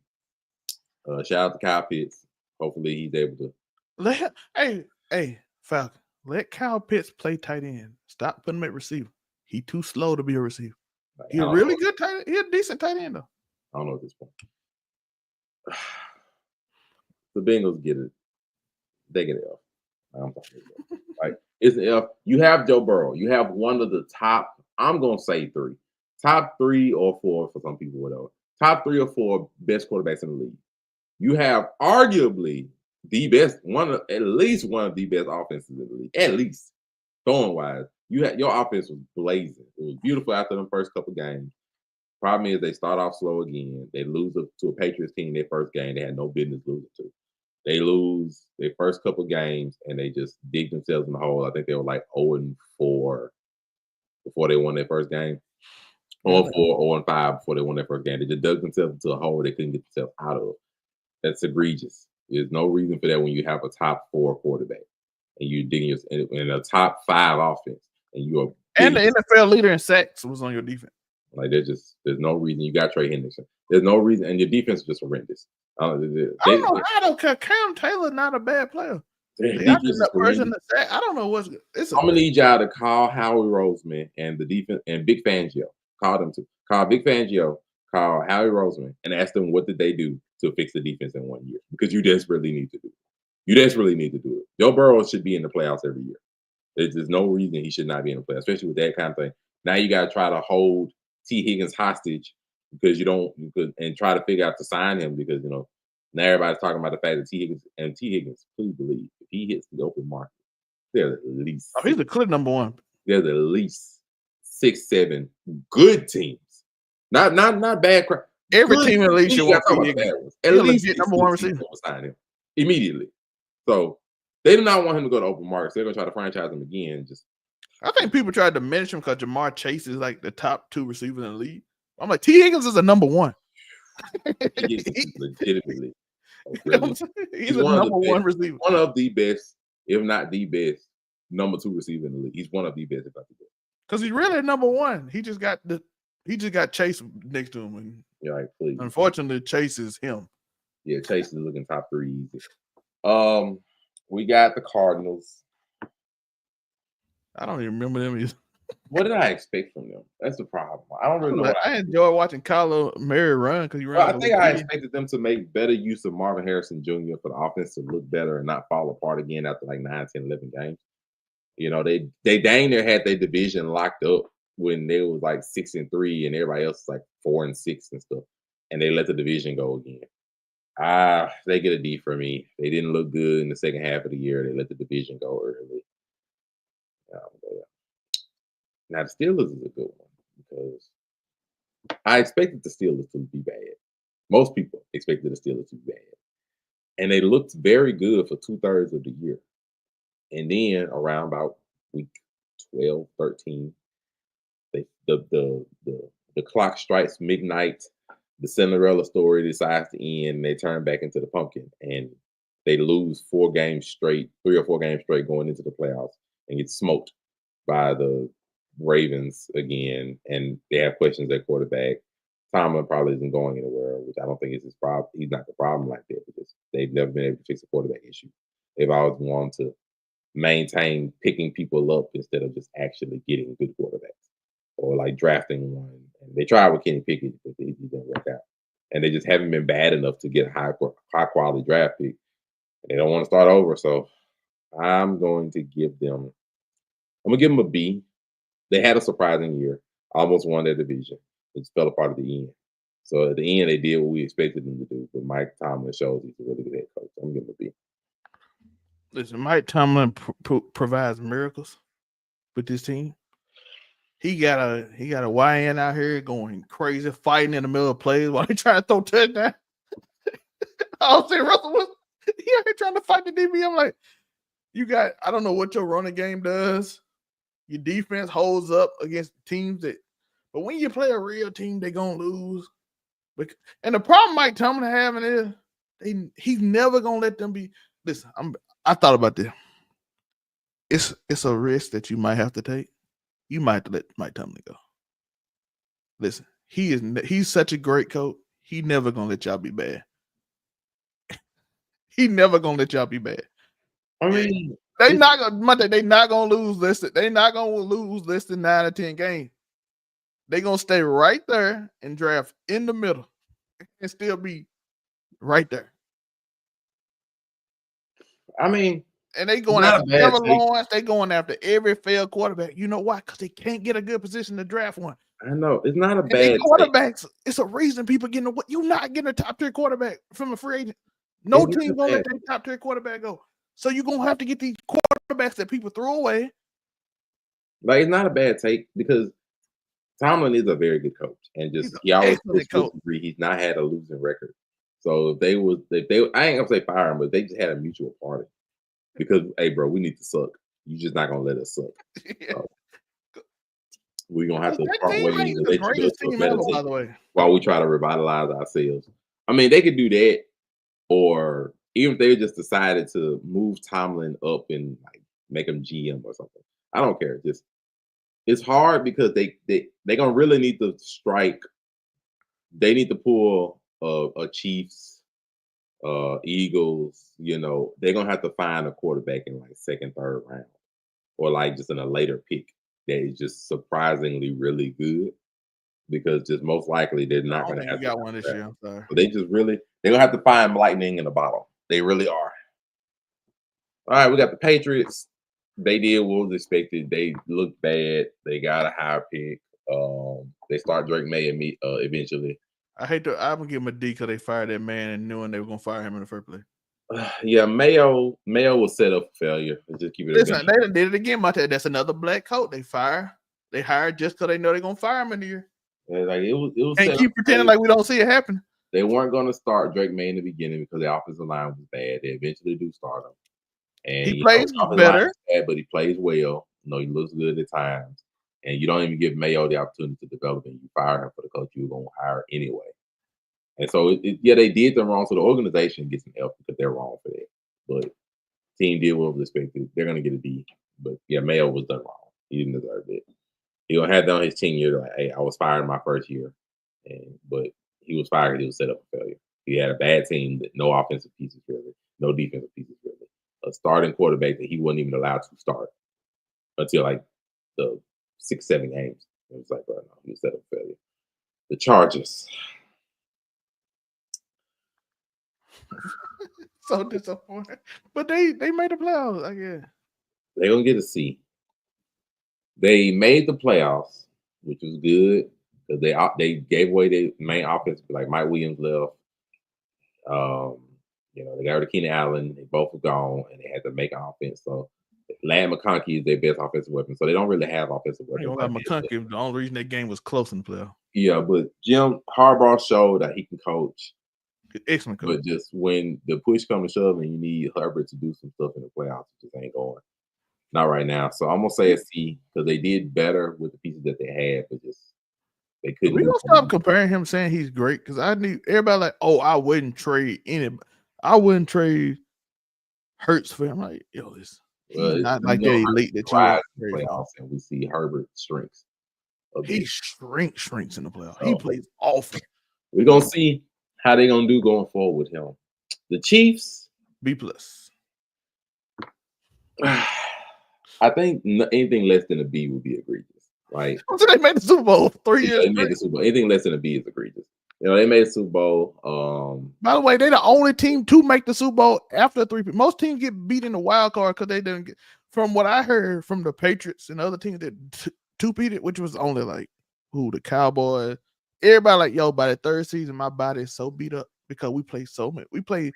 Shout out to Kyle Pitts. Hopefully, he's able to. Hey, Falcon, let Kyle Pitts play tight end. Stop putting him at receiver. He too slow to be a receiver. He's a really good tight end. He's a decent tight end, though. I don't know at this point. The Bengals get it. They get an F. I'm talking about. Like, it's an F. You have Joe Burrow. You have one of the top, I'm going to say 3. Top 3 or 4 for some people, whatever. Top 3 or 4 best quarterbacks in the league. You have arguably the best, at least one of the best offenses in the league. At least. Throwing wise. Your offense was blazing. It was beautiful after the first couple games. Problem is they start off slow again. They lose to a Patriots team their first game they had no business losing to. They lose their first couple games and they just dig themselves in the hole. I think they were like 0-4 before they won their first game. 0-4, 0-5 before they won their first game. They just dug themselves into a hole they couldn't get themselves out of. That's egregious. There's no reason for that when you have a top 4 quarterback and you're digging in a top 5 offense and you're and the NFL leader in sacks was on your defense. Like there's no reason. You got Trey Hendrickson. There's no reason, and your defense is just horrendous. I don't know how though. Cam Taylor not a bad player. I don't know what's. I'm gonna need y'all to call Howie Roseman and the defense and Big Fangio. Call them to call Big Fangio. Call Howie Roseman and ask them what did they do to fix the defense in 1 year because you desperately need to do it. You desperately need to do it. Joe Burrow should be in the playoffs every year. There's no reason he should not be in the playoffs, especially with that kind of thing. Now you got to try to hold T. Higgins hostage because and try to figure out to sign him because now everybody's talking about the fact that T. Higgins, please believe if he hits the open market, there's at least he's the clear number 1. There's at least 6-7 good teams Not bad crap. Every Good. team in the league should You want gotta talk T. about the Higgins. bad ones. At He's a least legit it's number one good teams receiver. that will sign him immediately. So they do not want him to go to open market. So they're gonna try to franchise him again. Just I think people tried to diminish him because Jamar Chase is like the top 2 receivers in the league. I'm like, T. Higgins is a number 1. he gets legitimately. You know what I'm Really, saying? He's he's a one of the number 1 best. receiver. One of the best, if not the best, number 2 receiver in the league. He's one of the best, if not the best. Because he's really number 1. He just got Chase next to him, and Yeah, like please. unfortunately, Chase is him. Yeah, Chase is looking top 3 easy. We got the Cardinals. I don't even remember them. What did I expect from them? That's the problem. I don't really know. What I enjoy watching Kyler Murray run because he runs. Well, I think I expected them to make better use of Marvin Harrison Jr. for the offense to look better and not fall apart again after like 9, 10, 11 games. You know, they dang near had their division locked up when they was like 6-3 and everybody else was like 4-6 and stuff. And they let the division go again. They get a D for me. They didn't look good in the second half of the year. They let the division go early. Now the Steelers is a good one because I expected the Steelers to be bad. Most people expected the Steelers to be bad. And they looked very good for 2/3 of the year. And then around about week 12, 13, the clock strikes midnight. The Cinderella story decides to end. And they turn back into the pumpkin, and they lose 4 games straight, 3 or 4 games straight going into the playoffs, and get smoked by the Ravens again. And they have questions at quarterback. Tomlin probably isn't going anywhere, which I don't think is his problem. He's not the problem like that because they've never been able to fix a quarterback issue. They've always wanted to maintain picking people up instead of just actually getting good quarterbacks or like drafting one. And they tried with Kenny Pickett, but he didn't work out. And they just haven't been bad enough to get a high quality draft pick. And they don't want to start over. So I'm going to give them a B. They had a surprising year, almost won their division. It just fell apart at the end. So at the end, they did what we expected them to do. But Mike Tomlin shows he's a really good head coach. I'm giving him a B. Listen, Mike Tomlin provides miracles with this team. He got a YN out here going crazy, fighting in the middle of plays while they trying to throw touchdown. I was saying Russell was out here trying to fight the DB. I'm like, I don't know what your running game does. Your defense holds up against teams but when you play a real team, they're gonna lose. And the problem Mike Tomlin having is he's never gonna let them be. Listen, I thought about this. It's a risk that you might have to take. You might have to let Mike Tomlin go. Listen, he's such a great coach. He never gonna let y'all be bad. He never gonna let y'all be bad. I mean, They're not gonna lose less than 9 or 10 games. They're gonna stay right there and draft in the middle and still be right there. I mean, and they going after Trevor Lawrence. They going after every failed quarterback. You know why? Because they can't get a good position to draft one. I know it's not a bad quarterbacks. It's a reason people getting you're not getting a top tier quarterback from a free agent. No team gonna let their top tier quarterback go. So you're gonna have to get these quarterbacks that people throw away. Like it's not a bad take because Tomlin is a very good coach, and he always agree he's not had a losing record. So if they I ain't gonna say fire him, but they just had a mutual party because hey, bro, we need to suck. You're just not gonna let us suck. So we're gonna have to part ways and let you go by the way, while we try to revitalize ourselves. I mean, they could do that, or even if they just decided to move Tomlin up and like make him GM or something. I don't care. Just it's hard because they gonna really need to strike. They need to pull a Chiefs, Eagles. You know, they're gonna have to find a quarterback in like second, third round, or like just in a later pick that is just surprisingly really good. Because just most likely they're not gonna have. Got one this year. I'm sorry. But they're gonna have to find lightning in a bottle. They really are. All right, we got the Patriots. They did what was expected. They looked bad. They got a high pick. They start Drake May eventually. I'm gonna give him a D because they fired that man and knowing they were gonna fire him in the first place. Yeah, Mayo was set up for failure. Let's just keep it. Listen, they did it again, Monte. That's another black coat they fire. They hired just because they know they're gonna fire him in the year. Like it was Can't set keep up. pretending like we don't see it happen. They weren't going to start Drake May in the beginning because the offensive line was bad. They eventually do start him, and He plays the offensive line better. is bad, but he plays well. He looks good at times, and you don't even give Mayo the opportunity to develop him. You fire him for the coach you were going to hire anyway. And so, they did them wrong. So the organization gets some help because they're wrong for that. But team did what was expected. They're going to get a D. But yeah, Mayo was done wrong. He didn't deserve it. He gonna have that on his 10-year. Like, hey, I was fired in my first year, but he was fired. He was set up for failure. He had a bad team, that no offensive pieces really, no defensive pieces really. A starting quarterback that he wasn't even allowed to start until like the 6-7 games. It was like, no, he was set up for failure. The Chargers. So disappointed. But they made the playoffs, I guess. They're gonna get a C. They made the playoffs, which was good because they gave away their main offense. Like Mike Williams left. They got rid of Keenan Allen. They both were gone, and they had to make an offense. So Lad McConkey is their best offensive weapon. So they don't really have offensive weapons. McConkey, the only reason that game was close in the playoff. Yeah, but Jim Harbaugh showed that he can coach. Excellent coach. But just when the push comes to shove and you need Herbert to do some stuff in the playoffs, it just ain't going. Not right now. So I'm gonna say a C because they did better with the pieces that they had, but just they couldn't. We don't stop comparing him, saying he's great because I knew everybody like, oh, I wouldn't trade anybody. I wouldn't trade Hurts for him. Like, yo, he's not like that elite that you playoffs, and we see Herbert shrinks. He shrinks in the playoffs. He plays awful. We're gonna see how they gonna do going forward with him. The Chiefs, B+. I think anything less than a B would be egregious. Right? So they made the Super Bowl 3 years. They made the Super Bowl. Anything less than a B is egregious. They made the Super Bowl. By the way, they're the only team to make the Super Bowl after 3. Most teams get beat in the wild card because they didn't get. From what I heard from the Patriots and other teams that two-peated, which was only like the Cowboys. Everybody like, yo, by the third season, my body is so beat up because we play so many. We play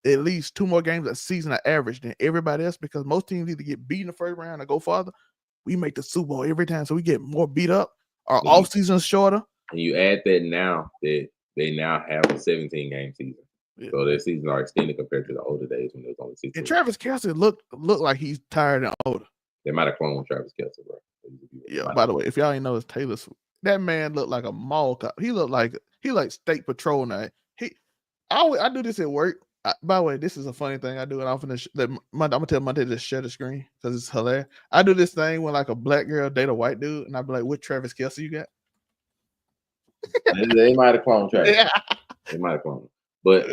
at least 2 more games a season on average than everybody else because most teams either get beat in the first round or go farther. We make the Super Bowl every time, so we get more beat up. Our off season is shorter. And you add that now that they now have a 17-game season. Yeah. So their seasons are extended compared to the older days when it was only 16. And Travis Kelce looked like he's tired and older. They might have cloned Travis Kelce, bro. Yeah, by the way, if y'all ain't know, it's Taylor Swift. That man looked like a mall cop. He looked like state patrol now. I do this at work. By the way, this is a funny thing I do, and I'm gonna tell Monte to share the screen because it's hilarious. I do this thing when like a black girl date a white dude, and I be like, "What Travis Kelce you got?" They might have cloned Travis. Yeah. They might have cloned him. But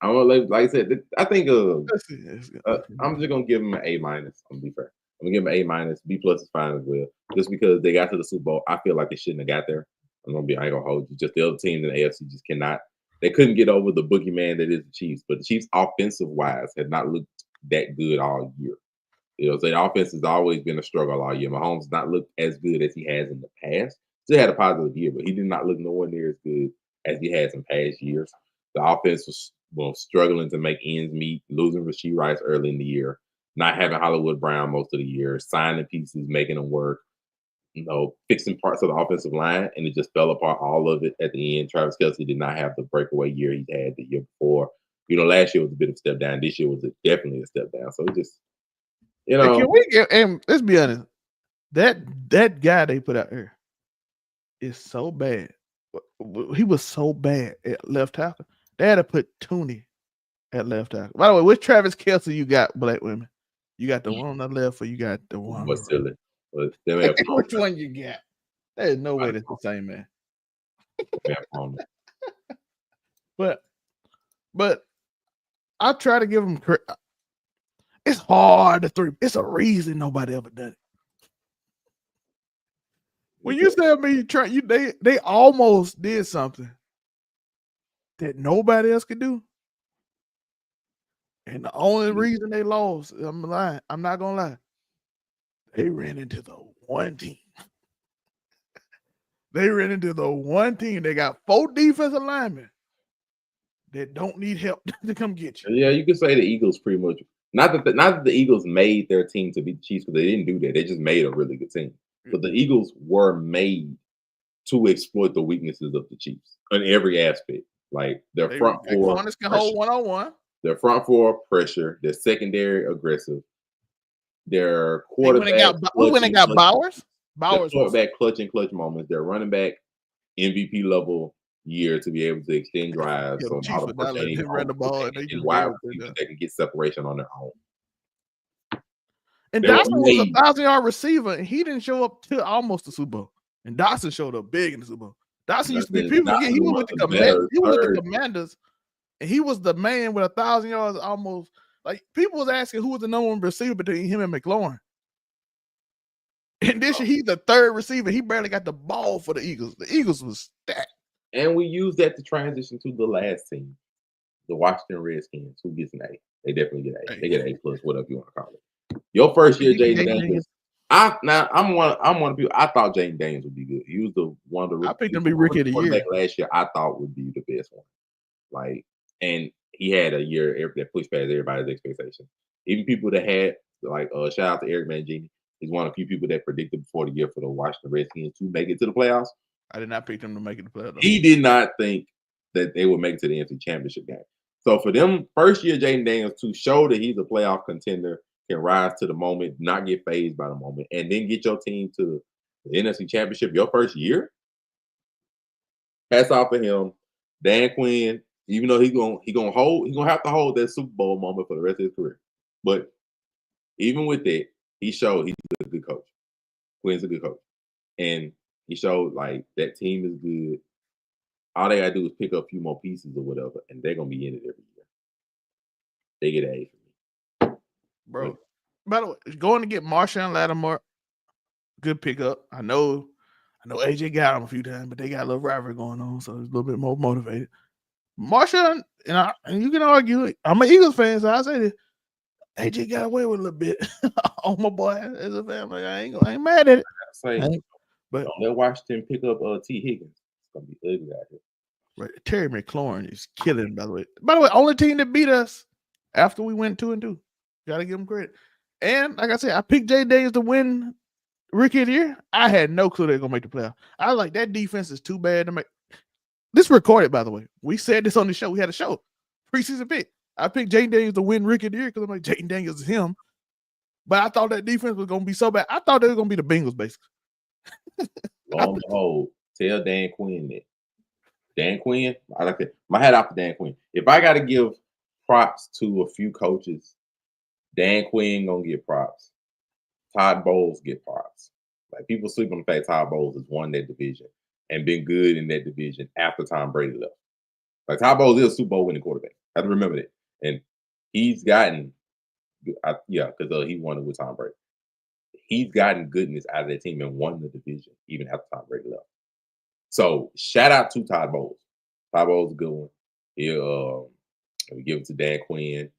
I'm gonna like I said, I think I'm just gonna give him an A-. I'm gonna be fair. I'm gonna give him an A-. B+ is fine as well. Just because they got to the Super Bowl, I feel like they shouldn't have got there. I ain't gonna hold you. Just the other teams in the AFC just cannot. They couldn't get over the boogeyman that is the Chiefs. But the Chiefs, offensive wise, have not looked that good all year. So the offense has always been a struggle all year. Mahomes has not looked as good as he has in the past. Still had a positive year, but he did not look nowhere near as good as he has in past years. The offense was struggling to make ends meet, losing Rashee Rice early in the year, not having Hollywood Brown most of the year, signing pieces, making them work, fixing parts of the offensive line, and it just fell apart, all of it at the end. Travis Kelce did not have the breakaway year he had the year before. Last year was a bit of a step down. This year was definitely a step down. So it just, Can we get, and let's be honest, that guy they put out there is so bad. He was so bad at left tackle. They had to put Tooney at left tackle. By the way, which Travis Kelce you got, black women? You got the one on the left, or you got the one? What's silly? Which one you got? There's no way that's the same man. But I try to give him credit. It's hard to 3. It's a reason nobody ever done it. When you say they almost did something that nobody else could do. And the only reason they lost, I'm lying. I'm not gonna lie. They ran into the one team. They got 4 defensive linemen that don't need help to come get you. Yeah, you could say the Eagles pretty much. Not that the Eagles made their team to beat the Chiefs, because they didn't do that. They just made a really good team. But the Eagles were made to exploit the weaknesses of the Chiefs in every aspect. Like their front Their four, corners can pressure. hold 1-on-1. Their front four pressure, their secondary aggressive, their We went and quarterback. got Bowers. Their Bowers was quarterback clutch moments. Their running back MVP level year to be able to extend drives. Yeah, So the Chiefs would not let him run the ball, and they just wide gave it to receivers them. that can get separation on their own. And They were Dotson was a made. 1,000-yard receiver, and he didn't show up till almost the Super Bowl. And Dotson showed up big in the Super Bowl. Dotson used to be people forget he was with the Commanders. He was with the Commanders, and he was the man with 1,000 yards almost. Like people was asking who was the number one receiver between him and McLaurin. And this year he's the third receiver. He barely got the ball for the Eagles. The Eagles was stacked. And we use that to transition to the last team, the Washington Redskins, who gets an A. They definitely get an A. They get an A+, whatever you want to call it. Your first year, Jaden Daniels. I'm one of the people. I thought Jaden Daniels would be good. He was one of the. I picked him to be rookie of the year last year. I thought would be the best one. Like, and he had a year that pushed past everybody's expectations. Even people that had shout out to Eric Mangini. He's one of the few people that predicted before the year for the Washington Redskins to make it to the playoffs. I did not pick them to make it to the playoffs. He did not think that they would make it to the NFC Championship game. So for them, first year Jaden Daniels to show that he's a playoff contender, can rise to the moment, not get phased by the moment, and then get your team to the NFC Championship your first year. Hats off to him. Dan Quinn, even though he's gonna have to hold that Super Bowl moment for the rest of his career. But even with that, he showed he's a good coach. Quinn's a good coach. And he showed like that team is good. All they gotta do is pick up a few more pieces or whatever, and they're gonna be in it every year. They get an A for me. Bro. By the way, going to get Marshawn Lattimore, good pickup. I know AJ got him a few times, but they got a little rivalry going on, so it's a little bit more motivated. Marshawn, and you can argue it. I'm an Eagles fan, so I say this. AJ got away with a little bit on my boy as a family. I ain't mad at it. But don't let Washington pick up T. Higgins. It's gonna be ugly out here. Right, Terry McLaurin is killing. By the way, only team that beat us after we went 2-2. Gotta give them credit. And like I said, I picked Jay Daniels to win Rookie of the Year. I had no clue they were gonna make the playoff. I was like, that defense is too bad to make. This recorded, by the way. We said this on the show. We had a show preseason pick. I picked Jay Daniels to win Rookie of the Year because I'm like, Jay Daniels is him. But I thought that defense was gonna be so bad. I thought they were gonna be the Bengals, basically. Lo and behold, tell Dan Quinn that. Dan Quinn, I like that. My hat off to Dan Quinn. If I got to give props to a few coaches, Dan Quinn gonna get props. Todd Bowles get props. Like people sleep on the fact Todd Bowles has won that division and been good in that division after Tom Brady left. Like Todd Bowles is a Super Bowl winning quarterback. I have to remember that, and he's gotten, because he won it with Tom Brady. He's gotten goodness out of that team and won the division even after Tom Brady left. So shout out to Todd Bowles. Todd Bowles is a good one. We give it to Dan Quinn.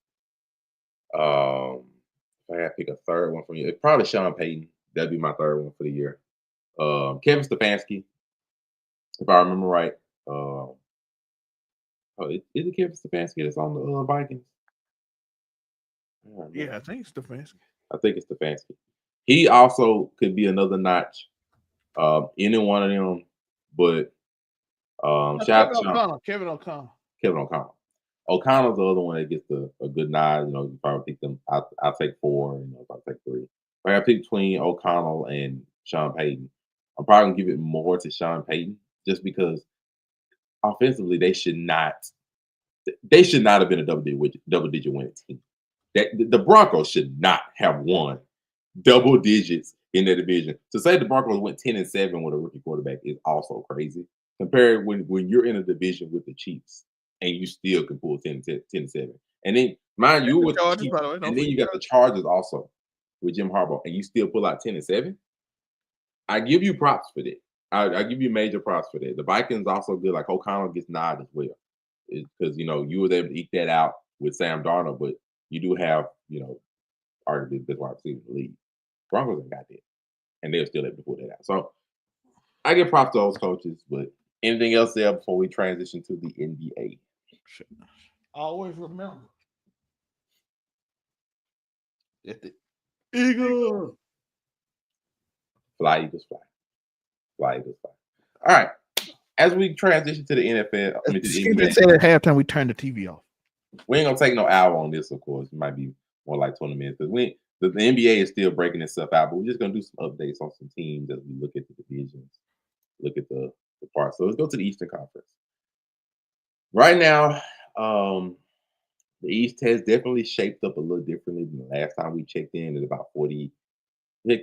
If I had to pick a third one from you, it's probably Sean Payton. That'd be my third one for the year. Kevin Stefanski, if I remember right. Is it Kevin Stefanski that's on the Vikings? Yeah, I think it's Stefanski. I think it's Stefanski. He also could be another notch. Any one of them, but shout out to Kevin O'Connell. O'Connell's the other one that gets a good nod. You probably pick them. I'll take 4. If I take 3, if I pick between O'Connell and Sean Payton, I'm probably gonna give it more to Sean Payton just because offensively they should not have been a double digit winning team. The Broncos should not have won double digits in their division. To say the Broncos went 10-7 with a rookie quarterback is also crazy. Compared when you're in a division with the Chiefs and you still can pull 10-7. And then mind you, with the Chiefs, and then you got the Chargers also with Jim Harbaugh, and you still pull out 10-7. I give you props for that. I give you major props for that. The Vikings also good. Like O'Connell gets nod as well, because you was able to eke that out with Sam Darnold, but you do have arguably that's why I've seen the league. Broncos ain't got that, and they're still able to pull that out. So I give props to those coaches. But anything else there before we transition to the NBA? Always remember that the Eagles Fly, Eagles, fly. Fly, Eagles, fly. All right. As we transition to the NFL, I mean, to the Skip NBA, said at halftime we turned the TV off. we ain't gonna take no hour on this. Of course, it might be more like 20 minutes because the NBA is still breaking itself out. But we're just gonna do some updates on some teams as we look at the divisions, look at the parts. So let's go to the Eastern Conference. Right now, the East has definitely shaped up a little differently than the last time we checked in. At about 40.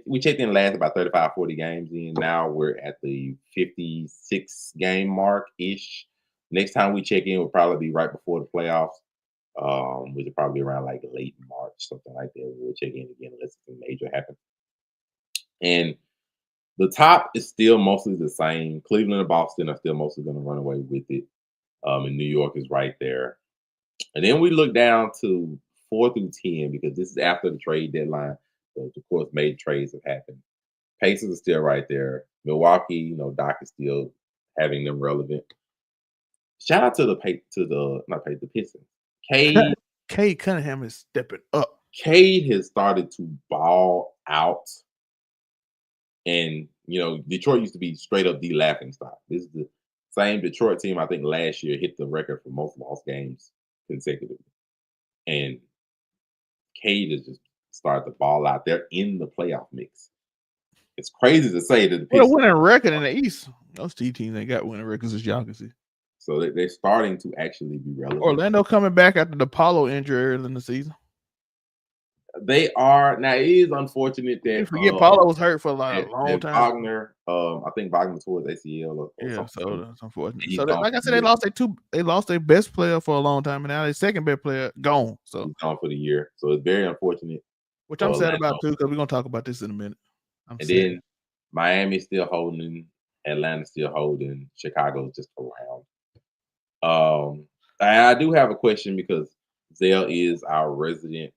We checked in last about 35, 40 games in. Now we're at the 56 game mark ish. Next time we check in will probably be right before the playoffs, which is probably around like late March, something like that. We'll check in again unless something major happens. And the top is still mostly the same. Cleveland and Boston are still mostly going to run away with it. And New York is right there. And then we look down to 4 through 10 because this is after the trade deadline. So, of course, major trades have happened. Pacers are still right there. Milwaukee, Doc is still having them relevant. Shout out to the Pistons. Cade Cunningham is stepping up. Cade has started to ball out. And, Detroit used to be straight up the laughing stock. This is the same Detroit team, I think, last year hit the record for most lost games consecutively. And Cade has just started to ball out. They're in the playoff mix. It's crazy to say that the Pistons winning record in the East. Those teams ain't got winning records as y'all can see. So they're starting to actually be relevant. Orlando coming back after the Paulo injury early in the season. They are now. It is unfortunate that you forget Paulo was hurt for a long time. Wagner, I think Wagner tore his ACL. Or so that's unfortunate. So like I said, they lost their best player for a long time, and now their second best player gone. So he's gone for the year. So it's very unfortunate. Which I'm sad about too, because we're gonna talk about this in a minute. Then Miami's still holding, Atlanta's still holding, Chicago's just around. I do have a question because Zell is our resident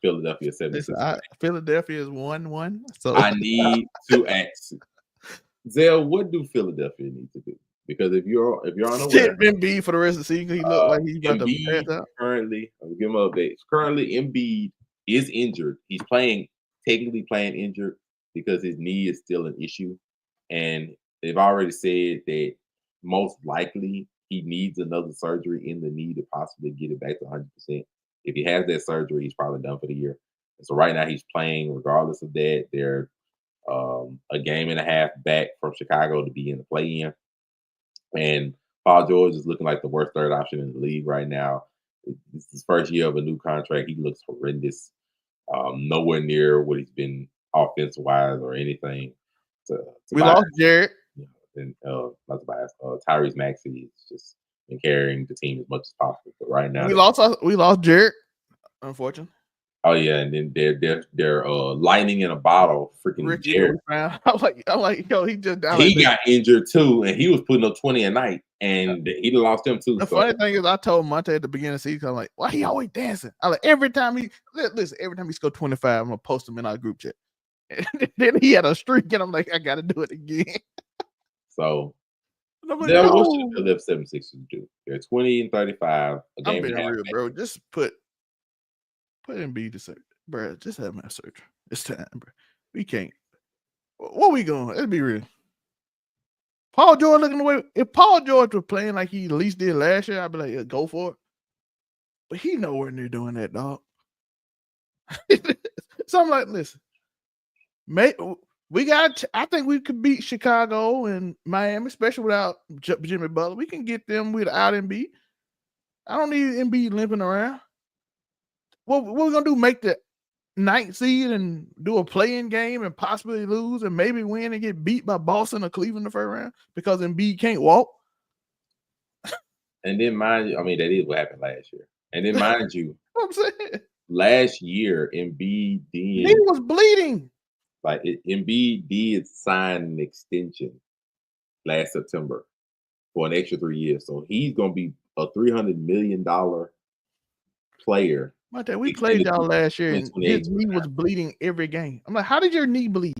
Philadelphia 76ers. Philadelphia is 1-1. So I need to ask Zell, what do Philadelphia need to do? Because if you're unaware, Embiid for the rest of the season, he looked like he's about to pass out. Currently, I'll give him updates. Currently, Embiid is injured. He's technically playing injured because his knee is still an issue, and they've already said that most likely he needs another surgery in the knee to possibly get it back to 100%. If he has that surgery, he's probably done for the year. And so right now he's playing regardless of that. They're a game and a half back from Chicago to be in the play-in. And Paul George is looking like the worst third option in the league right now. It's his first year of a new contract. He looks horrendous. Nowhere near what he's been offensive-wise or anything. We lost Jarrett. And Tyrese Maxey has just been carrying the team as much as possible. But right now we lost Jarrett, unfortunately. Oh yeah, and then they're lightning in a bottle, freaking Jarrett. I'm like, yo, he just died. He got injured too, and he was putting up 20 a night, and he lost him too. The funny thing is, I told Monte at the beginning of the season, I'm like, why he always dancing? I like every time he scored 25, I'm gonna post him in our group chat. And then he had a streak, and I'm like, I gotta do it again. So, like, what should the Philadelphia 76ers do? They're 20-35. I'm being real, bro. Just put Embiid to surgery, bro. Just have my surgery. It's time, bro. We can't. What we going? Let's be real. Paul George looking the way. If Paul George was playing like he at least did last year, I'd be like, yeah, go for it. But he nowhere near doing that, dog. So I'm like, listen, I think we could beat Chicago and Miami, especially without Jimmy Butler. We can get them without Embiid. I don't need Embiid limping around. What we're gonna do? Make the 9th seed and do a play-in game and possibly lose and maybe win and get beat by Boston or Cleveland the first round because Embiid can't walk. And then mind you, I mean that is what happened last year. And then mind you, I'm saying last year Embiid he was bleeding. Like Embiid did sign an extension last September for an extra 3 years, so he's gonna be a $300 million player. We played y'all last year, and his knee was bleeding every game. I'm like, how did your knee bleed?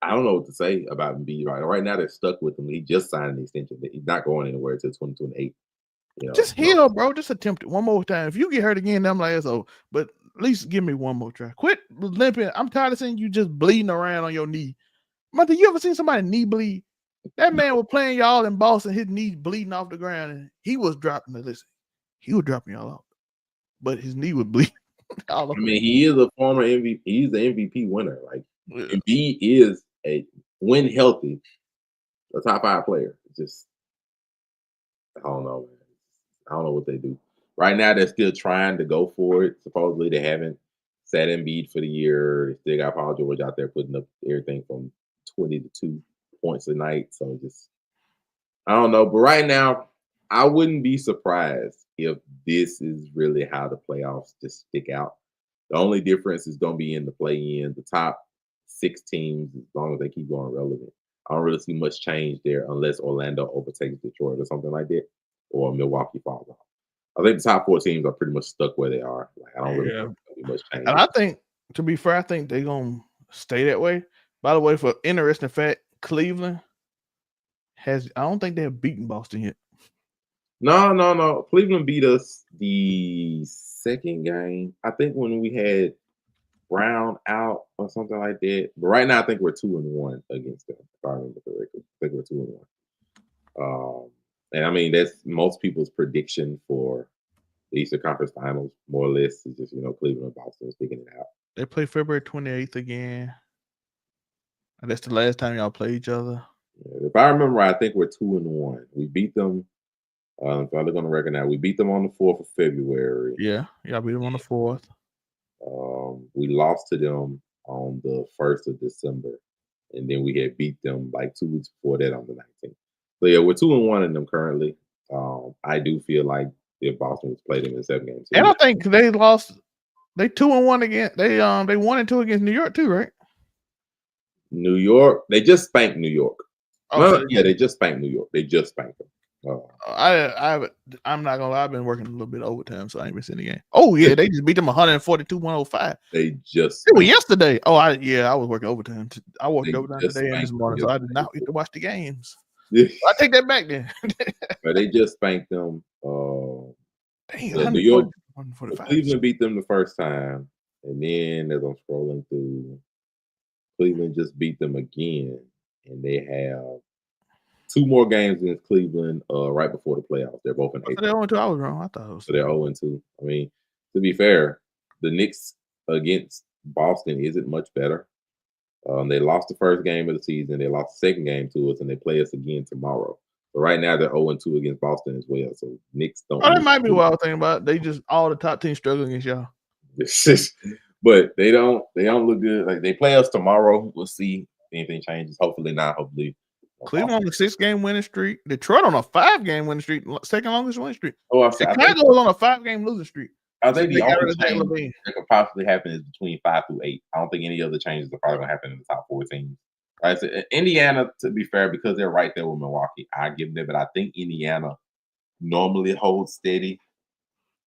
I don't know what to say about Embiid right now. They're stuck with him. He just signed an extension. He's not going anywhere until 2028. Just heal, bro. Just attempt it one more time. If you get hurt again, I'm like, so. But at least give me one more try. Quit limping. I'm tired of seeing you just bleeding around on your knee Mother, you ever seen somebody knee bleed? That man was playing y'all in Boston, his knees bleeding off the ground, and he was dropping the listen. He was dropping y'all off, but his knee would bleed. all I over. mean, he is a former MVP. He's the MVP winner. Like Yeah. Embiid is when healthy, a top 5 player. Just I don't know, man. I don't know what they do. Right now, they're still trying to go for it. Supposedly, they haven't sat Embiid for the year. They still got Paul George out there putting up everything from 20 to 2 points a night. So just I don't know. But right now, I wouldn't be surprised if this is really how the playoffs just stick out. The only difference is going to be in the play-in. The top 6 teams, as long as they keep going relevant. I don't really see much change there unless Orlando overtakes Detroit or something like that, or Milwaukee falls off. I think the top 4 teams are pretty much stuck where they are. Like I don't really think there'll be much change. And I think, to be fair, I think they're gonna stay that way. By the way, for interesting fact, Cleveland I don't think they have beaten Boston yet. No. Cleveland beat us the second game. I think when we had Brown out or something like that. But right now, I think we're 2-1 against them. If I remember correctly, I think we're 2-1. And I mean that's most people's prediction for the Eastern Conference Finals, more or less. Is just Cleveland and Boston sticking it out. They play February 28th again. And that's the last time y'all play each other. Yeah, if I remember right, I think we're 2-1. We beat them. If I look on the record now, we beat them on the 4th of February. Yeah, y'all beat them on the 4th. We lost to them on the 1st of December, and then we had beat them like 2 weeks before that on the 19th. So yeah, we're 2-1 in them currently. I do feel like if Boston was played them in 7 games, and I think they lost. They 2-1 again. They 1-2 against New York too, right? New York, they just spanked New York. Oh, yeah, they just spanked New York. They just spanked them. I'm not gonna lie. I've been working a little bit overtime, so I ain't been seeing the game. Oh yeah, they just beat them 142-105. They just it was yesterday. Oh, I was working overtime. I worked overtime today and this morning, so I did not get to watch the games. I take that back then. But they just spanked them. Dang, New York, 145. Cleveland beat them the first time, and then as I'm scrolling through, Cleveland just beat them again, and they have 2 more games against Cleveland right before the playoffs. They're both in April. They're 0-2. I was wrong. I thought it was. So they're 0-2. I mean, to be fair, the Knicks against Boston isn't much better. They lost the first game of the season. They lost the second game to us, and they play us again tomorrow. So right now they're 0-2 against Boston as well. So Knicks don't. Oh, that might be what I was thinking about. They just all the top teams struggling against y'all. But they don't look good. Like they play us tomorrow. We'll see if anything changes. Hopefully not. Hopefully. Cleveland on a 6-game winning streak. Detroit on a 5-game winning streak. Second longest winning streak. Oh, Chicago was on a 5-game losing streak. I think the got rid only of Zach change LaVine. that could possibly happen is between 5 through 8. I don't think any other changes are probably going to happen in the top 4 teams. Right? So Indiana, to be fair, because they're right there with Milwaukee, I give them. But I think Indiana normally holds steady.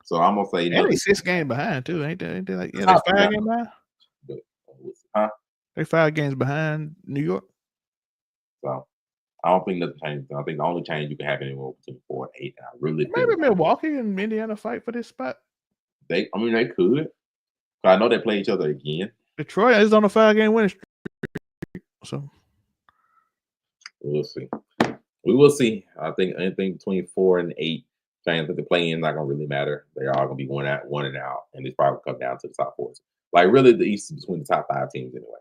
So I'm gonna say they're 6 games behind too, ain't they? Ain't they like they're 5 games behind? They're 5 games behind New York. So I don't think nothing changes. I think the only change you can have anywhere between 4 and 8. And I really maybe Milwaukee and Indiana fight for this spot. They could. I know they play each other again. Detroit is on a 5-game winning streak. So we'll see. We will see. I think anything between 4 and 8, change that the play-in not gonna really matter. They are gonna be one and out, and it's probably come down to the top 4. Like really, the East is between the top 5 teams anyway.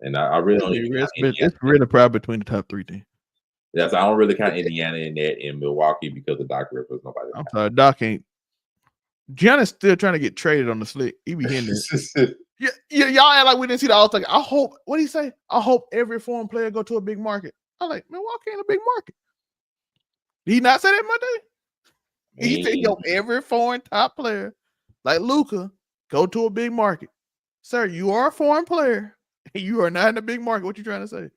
And I really don't. It's really probably between the top 3 teams. Yes, I don't really count Indiana in that in Milwaukee because of Doc Rivers. Nobody. I'm sorry, Doc ain't. Giannis still trying to get traded on the slick. He be hitting it. Yeah, y'all act like we didn't see the All-Star. I hope. What do you say? I hope every foreign player go to a big market. I'm like, Milwaukee ain't a big market. Did he not say that Monday? He said, yo, every foreign top player, like Luka, go to a big market. Sir, you are a foreign player. You are not in a big market. What you trying to say?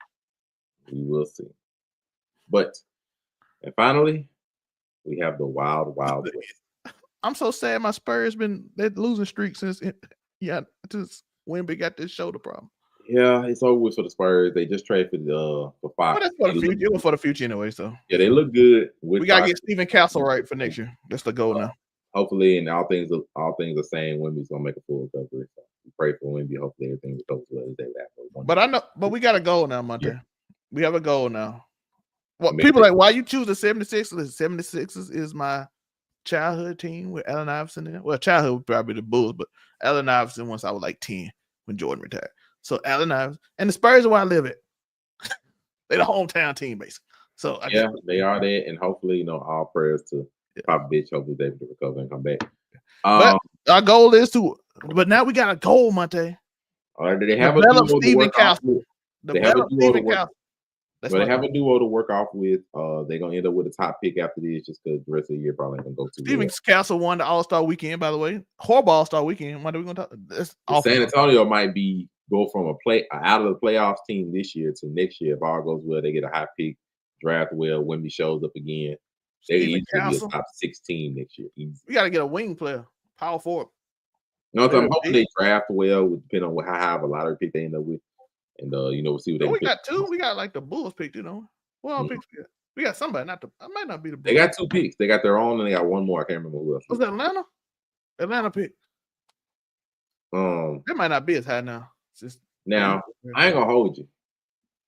We will see. But, and finally, we have the Wild West. I'm so sad my Spurs been that losing streak since just Wemby got this shoulder problem. Yeah, it's over with for the Spurs. They just traded for Fox. Well, that's for the future. It was for the future anyway. So yeah, they look good. We gotta get Stephen Castle right for next year. That's the goal now. Hopefully, and all things are saying Wemby's gonna make a full recovery. So we pray for Wemby. Hopefully, everything goes well as they have for 1 But I know, but we got a goal now, Monte. Yeah. We have a goal now. Well, mean, people like, why you choose the 76ers? The 76ers is my childhood team with Allen Iverson in it. Well, childhood would probably be the Bulls, but Allen Iverson once I was like 10 when Jordan retired. So Allen Iverson and the Spurs are where I live at. They're the hometown team, basically. So I yeah, they are there, and hopefully, all prayers to Popovich. Hopefully, they're able to recover and come back. But our goal is to. But now we got a goal, Monte. Do they have a Develop duo to Stephen work off Castle. with? Develop Stephen Castle. Well, they have a duo to work off with. They're gonna end up with a top pick after this, just because the rest of the year probably ain't gonna go too well. Stephen Castle won the All-Star weekend, by the way. Horrible All-Star weekend. What are we gonna talk? That's awful. San Antonio might go from out of the playoffs team this year to next year. If all goes well, they get a high pick, draft well. Wemby shows up again. They easily be a top 16 next year. Easy. We got to get a wing player, power forward. I'm hoping they draft well, depending on how high of a lottery pick they end up with, and we'll see what they. We got two. We got like the Bulls pick, Well, picks we got. We got somebody. I might not be the Bulls. They got 2 picks. They got their own, and they got one more. I can't remember who else. Was that Atlanta? Atlanta pick. That might not be as high now. Now I ain't gonna hold you.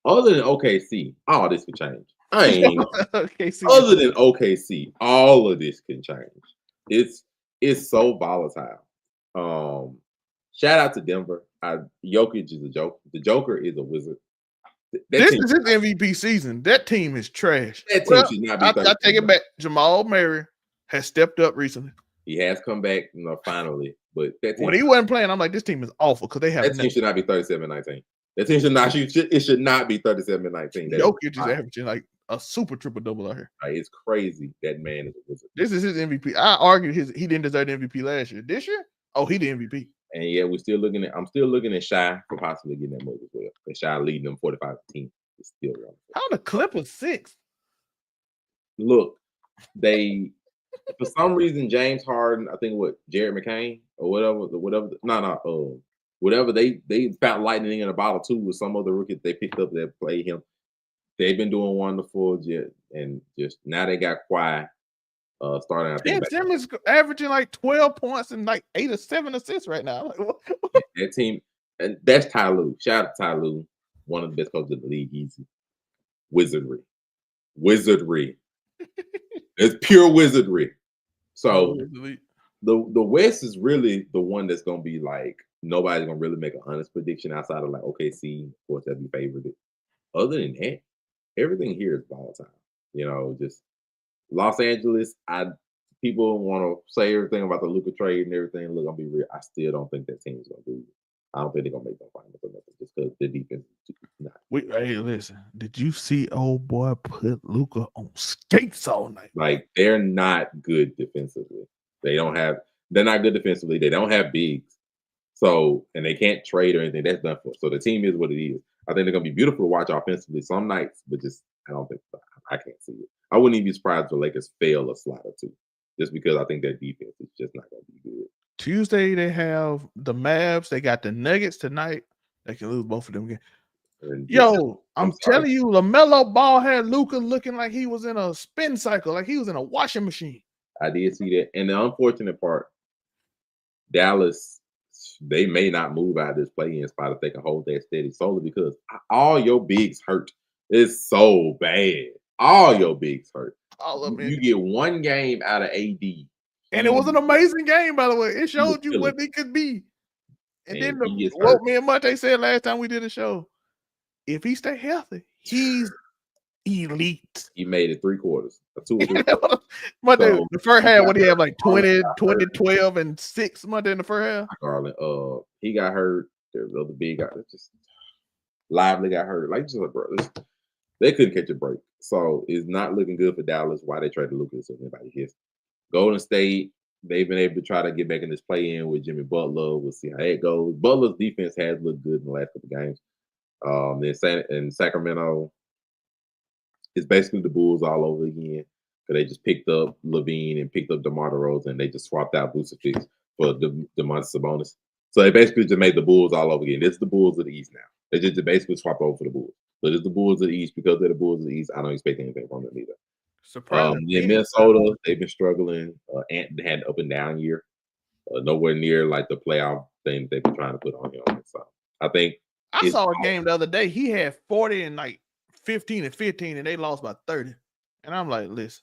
Other than OKC, all this could change. I ain't. OKC. Other than OKC, all of this can change. It's so volatile. Shout out to Denver. Jokic is a joke. The Joker is a wizard. This is his MVP season. That team is trash. That team should not be. I take it back. Jamal Murray has stepped up recently. He has come back, finally. But that team, when he wasn't playing, I'm like, this team is awful because they have that team should not be 37-19. That team should not. It should not be 37-19. Jokic is averaging like a super triple double out here. It's crazy. That man is a wizard. This is his MVP. I argue he didn't deserve the MVP last year. This year, he the MVP. And yeah, I'm still looking at Shai for possibly getting that move as well. And Shai leading them 45-10 is still wrong. How the Clippers 6? Look, they for some reason James Harden, I think Jared McCain or whatever they found lightning in a bottle too with some other rookies they picked up that played him. They've been doing wonderful, and just now they got Kawhi starting. I think Ben Simmons averaging like 12 points and like 8 or 7 assists right now. Like, what? That team, and that's Ty Lue. Shout out to Ty Lue, one of the best coaches in the league. Easy wizardry. It's pure wizardry. So the West is really the one that's gonna be like nobody's gonna really make an honest prediction outside of like OKC. Of course, that'd be favored. Other than that, everything here is volatile. Just Los Angeles. People want to say everything about the Luka trade and everything. Look, I'll be real. I still don't think that team's gonna do it. I don't think they're gonna make them finals or nothing just because the defense is not. Hey, listen. Did you see old boy put Luka on skates all night? Like they're not good defensively. They're not good defensively. They don't have bigs. So, and they can't trade or anything. That's done for. So the team is what it is. I think they're gonna be beautiful to watch offensively some nights, but just I don't think I can't see it. I wouldn't even be surprised if the Lakers fail a slot or two, just because I think their defense is just not gonna be good. Tuesday they have the Mavs. They got the Nuggets tonight. They can lose both of them again. Yo, I'm telling you, LaMelo Ball had Luka looking like he was in a spin cycle, like he was in a washing machine. I did see that, and the unfortunate part, Dallas, they may not move out of this play-in spot if they can hold that steady solely because all your bigs hurt. It's so bad. All your bigs hurt. All of them. You get one game out of AD. And it was an amazing game, by the way. It showed you what it could be. And then what me and Monte said last time we did a show, if he stay healthy, he's elite. He made it 3 quarters. 2 or 3 Monte, so, the first half, what do you have, like 20, 12, and 6 Monte in the first half? Garland, he got hurt. The other big guy just Lively got hurt. Like, just bro, they couldn't catch a break. So it's not looking good for Dallas. Why they traded Lucas or anybody here. Golden State, they've been able to try to get back in this play-in with Jimmy Butler. We'll see how that goes. Butler's defense has looked good in the last couple of games. Then in Sacramento, it's basically the Bulls all over again. Because they just picked up Levine and picked up DeMar DeRozan, and they just swapped out Vucevic for Domantas Sabonis. So they basically just made the Bulls all over again. This is the Bulls of the East now. They just basically swap over for the Bulls. So this is the Bulls of the East. Because they're the Bulls of the East, I don't expect anything from them either. In Minnesota, they've been struggling. Ant had an up and down year. Nowhere near like the playoff thing they've been trying to put on him. So I think I It's saw a game the other day. He had 40 and like 15 and 15, and they lost by 30. And I'm like, listen,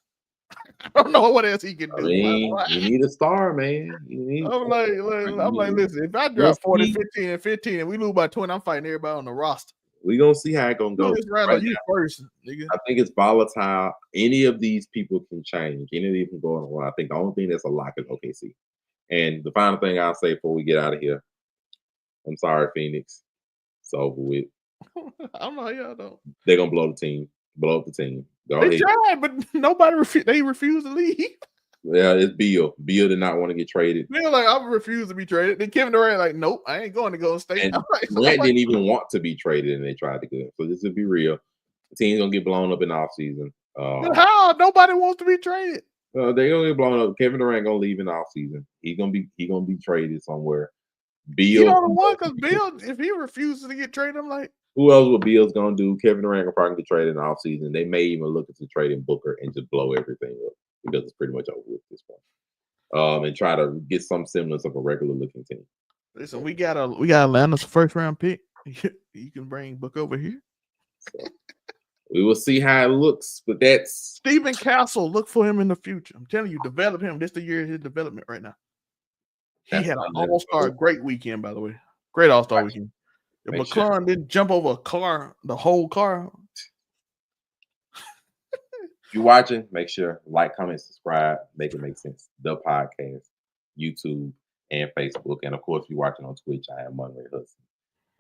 I don't know what else he can I do. mean, you need a star, man. You need. I'm like, listen, if I We'll drop 40, see. 15, and 15, and we lose by 20, I'm fighting everybody on the roster. We gonna see how it gonna go. This round Right you now, first, nigga. I think it's volatile. Any of these people can change. Any of these can go on. I think the only thing that's a lock is OKC. And the final thing I'll say before we get out of here, I'm sorry, Phoenix. It's over with. I don't know how y'all know. They're gonna blow the team. Blow up the team. Go They ahead. tried, but nobody they refused to leave. Yeah, it's Beal. Beal did not want to get traded. They're like, I refuse to be traded. Then Kevin Durant like, nope, I ain't going to Golden State. And I'm like, Durant didn't even want to be traded, and they tried to get him. So this would be real. The team's gonna get blown up in the offseason. how? Nobody wants to be traded. They're gonna get blown up. Kevin Durant gonna leave in the offseason. He's gonna be traded somewhere. You Beal. know the one because Bill, if he refuses to get traded, I'm like, Who else what Beal's gonna do? Kevin Durant will probably get traded in the offseason. They may even look at trading Booker and just blow everything up because it's pretty much over at this point. And try to get some semblance of a regular looking team. listen, we got Atlanta's first round pick. You can bring Book over here. So we will see how it looks, but that's Stephen Castle, look for him in the future. I'm telling you, develop him. This is the year of his development right now. He That's had an not all-star great weekend, by the way. Great all-star weekend. If Make sure. McLaurin didn't jump over a car, the whole car. if you're watching, make sure like, comment, subscribe, make it make sense. The podcast, YouTube, and Facebook. And of course, if you're watching on Twitch, I am Monterey Hudson.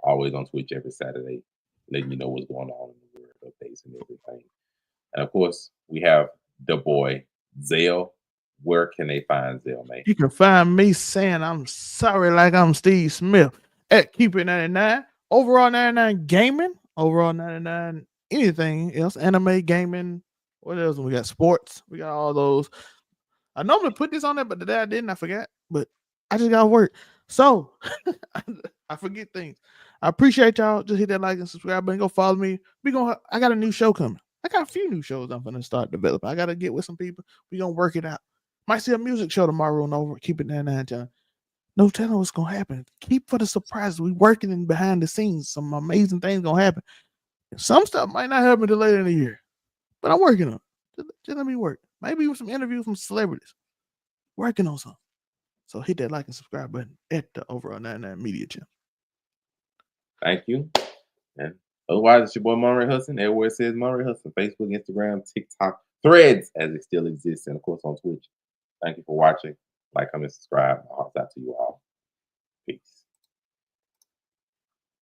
Always on Twitch every Saturday, letting you know what's going on in the world, updates and everything. And of course, we have the boy, Zell. Where can they find Zell, man? You can find me saying I'm sorry like I'm Steve Smith at Keep It 99, Overall 99 Gaming, Overall 99 anything else, anime, gaming, what else? We got sports, we got all those. I normally put this on there, but today I didn't, I forgot, but I just got to work. So I forget things. I appreciate y'all. Just hit that like and subscribe button. Go follow me. I got a new show coming. I got a few new shows I'm gonna start developing. I gotta get with some people. We gonna work it out. Might see a music show tomorrow and over. Keep it 99, John. No telling what's gonna happen. Keep for the surprise. We working in behind the scenes. Some amazing things gonna happen. Some stuff might not happen until later in the year, but I'm working on it. Just let me work. Maybe with some interviews from celebrities. Working on something. So hit that like and subscribe button at the Overall 99 Media channel. Thank you. And otherwise, it's your boy Monterey Hudson. Everywhere it says Monterey Hudson. Facebook, Instagram, TikTok, Threads, as it still exists, and of course on Twitch. Thank you for watching. Like, comment, subscribe. I'll out to you all. Peace.